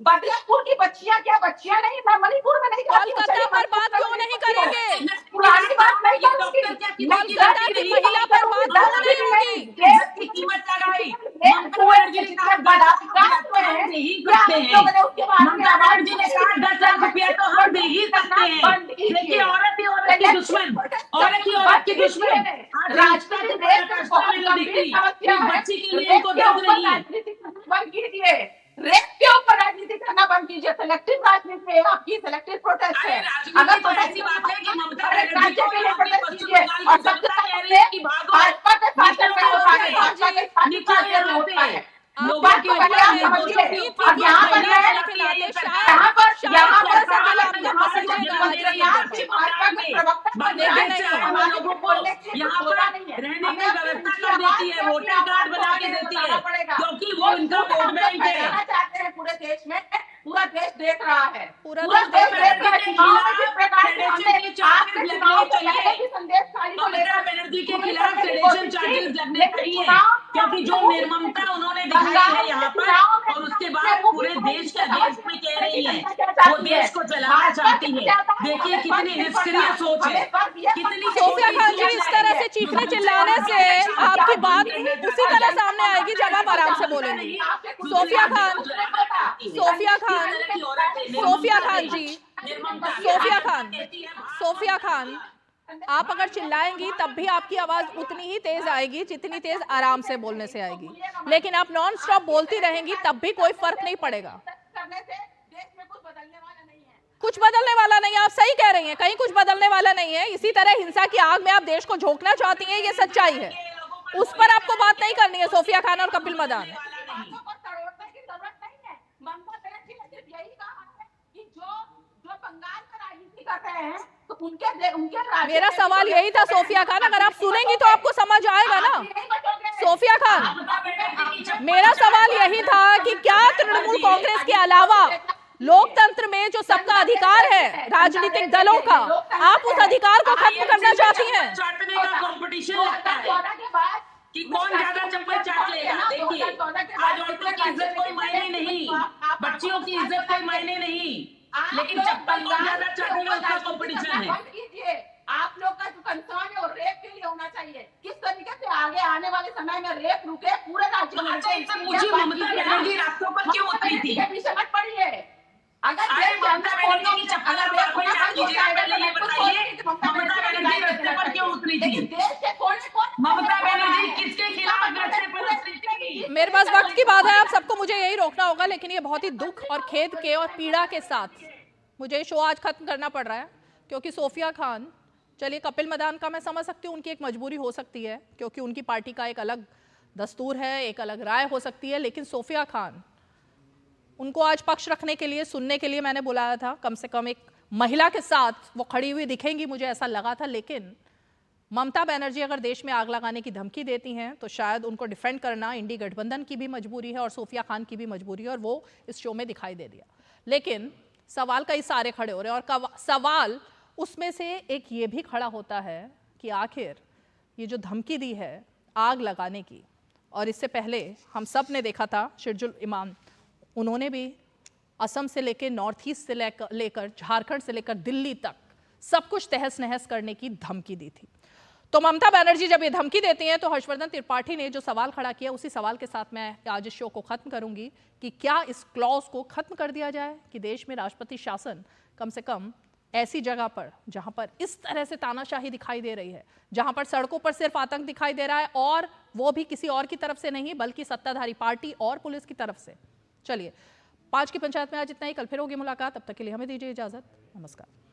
बदलापुर की बच्चियां क्या बच्चियां नहीं? मैं मणिपुर में नहीं जाती। कोलकाता पर बात क्यों नहीं करेंगे? पुरानी बात नहीं करूंगी। कोलकाता की महिला पर बात क्यों नहीं होगी? देश की कीमत लगाई। ममता बनर्जी ने कहा 10 लाख नहीं करते हैं। ममता बनर्जी ने कहा 10 लाख रुपया तो हम दे ही सकते हैं। देखिए औरत ही औरत की दुश्मन, औरत ही औरत की दुश्मन। राजनीति बच्ची के लिए इनको दर्द नहीं है। रेप के ऊपर राजनीति करना बंद कीजिए। सिलेक्टिव राजनीति में आपकी सिलेक्टिव प्रोटेस्ट है। अगर तो ऐसी बात है कि ममता राज्य के लिए प्रोटेस्ट कीजिए और सबसे पहले भाजपा के साथ लोगों की लोगों को यहाँ पर रहने की व्यवस्था कर देती है, वोटर कार्ड बना के देती है, क्योंकि वो इनका वोट बैंक है। चाहते हैं पूरे देश में, पूरा देश देख रहा है, पूरा देश देख रहा है। जिस प्रकार से हमने आपके चुनाव को पहले भी संदेश ममता बनर्जी के खिलाफ सेडेशन चार्जेस लगने चाहिए, क्योंकि जो निर्ममता उन्होंने दिखाई है यहाँ पर और उसके बाद पूरे देश के अगेंस्ट में कह रही है, वो देश को चलाना चाहती है। देखिए कितनी निष्क्रिय सोच है, कितनी। सोफिया खान जी, इस तरह से चीखने चिल्लाने से आपकी बात उसी तरह सामने आएगी जब आप आराम से बोलेंगी। सोफिया खान जी, सोफिया खान, आप अगर चिल्लाएंगी तब भी आपकी आवाज उतनी ही तेज आएगी जितनी तेज आराम से बोलने से आएगी, लेकिन आप नॉन स्टॉप बोलती रहेंगी तब भी कोई फर्क नहीं पड़ेगा। कुछ बदलने वाला नहीं है, आप सही कह रही हैं, कहीं कुछ बदलने वाला नहीं है। इसी तरह हिंसा की आग में आप देश को झोंकना चाहती हैं, ये सच्चाई है, उस पर आपको बात नहीं करनी है सोफिया खान और कपिल मदान। मेरा सवाल यही था सोफिया खान, अगर आप सुनेंगी तो आपको समझ आएगा ना। सोफिया खान, मेरा सवाल यही था कि क्या तृणमूल कांग्रेस के अलावा लोकतंत्र में जो सबका अधिकार है राजनीतिक दलों का, आप उस अधिकार को खत्म करना चाहती हैं? चाटने का कंपटीशन लगता है कि कौन ज्यादा चप्पल चाट लेगा। देखिए आज औरतों की इज्जत कोई मायने नहीं, बच्चियों की इज्जत कोई मायने नहीं, लेकिन चप्पल कौन ज्यादा चाटेगा उसका कंपटीशन है। आप लोग का जो कंसर्न है वो रेप के लिए होना चाहिए। किस तरीके से आगे आने वाले समय में रेप रुके पूरे राज्य में। मुझे ममता बनर्जी रास्तों पर क्यों उतरी थी? समझ पड़ी है। अगर ममता बनर्जी की चप्पल आप आंखों में डाल दीजिएगा, पहले ये बताइए ममता बनर्जी रास्ते पर क्यों उतरी थी? ममता बनर्जी किसके खिलाफ रास्ते पर उतरी थी? मेरे पास वक्त की बात है, आप सबको मुझे यही रोकना होगा, लेकिन ये बहुत ही दुख और खेद के और पीड़ा के साथ मुझे शो आज खत्म करना पड़ रहा है, क्योंकि सोफिया खान, चलिए कपिल मदान का मैं समझ सकती हूँ, उनकी एक मजबूरी हो सकती है क्योंकि उनकी पार्टी का एक अलग दस्तूर है, एक अलग राय हो सकती है, लेकिन सोफिया खान, उनको आज पक्ष रखने के लिए, सुनने के लिए मैंने बुलाया था। कम से कम एक महिला के साथ वो खड़ी हुई दिखेंगी, मुझे ऐसा लगा था, लेकिन ममता बनर्जी अगर देश में आग लगाने की धमकी देती हैं तो शायद उनको डिफेंड करना इंडी गठबंधन की भी मजबूरी है और सोफिया खान की भी मजबूरी है, और वो इस शो में दिखाई दे दिया। लेकिन सवाल कई सारे खड़े हो रहे हैं, और सवाल उसमें से एक ये भी खड़ा होता है कि आखिर ये जो धमकी दी है आग लगाने की, और इससे पहले हम सब ने देखा था शिरजुल इमाम, उन्होंने भी असम से लेकर नॉर्थ ईस्ट से लेकर झारखंड से लेकर दिल्ली तक सब कुछ तहस नहस करने की धमकी दी थी। तो ममता बनर्जी जब ये धमकी देती हैं तो हर्षवर्धन त्रिपाठी ने जो सवाल खड़ा किया, उसी सवाल के साथ मैं आज इस शो को खत्म करूंगी कि क्या इस क्लॉज को खत्म कर दिया जाए कि देश में राष्ट्रपति शासन कम से कम ऐसी जगह पर जहां पर इस तरह से तानाशाही दिखाई दे रही है, जहां पर सड़कों पर सिर्फ आतंक दिखाई दे रहा है, और वो भी किसी और की तरफ से नहीं बल्कि सत्ताधारी पार्टी और पुलिस की तरफ से। चलिए, 5 की पंचायत में आज इतना ही। कल फिर होगी मुलाकात, तब तक के लिए हमें दीजिए इजाजत। नमस्कार।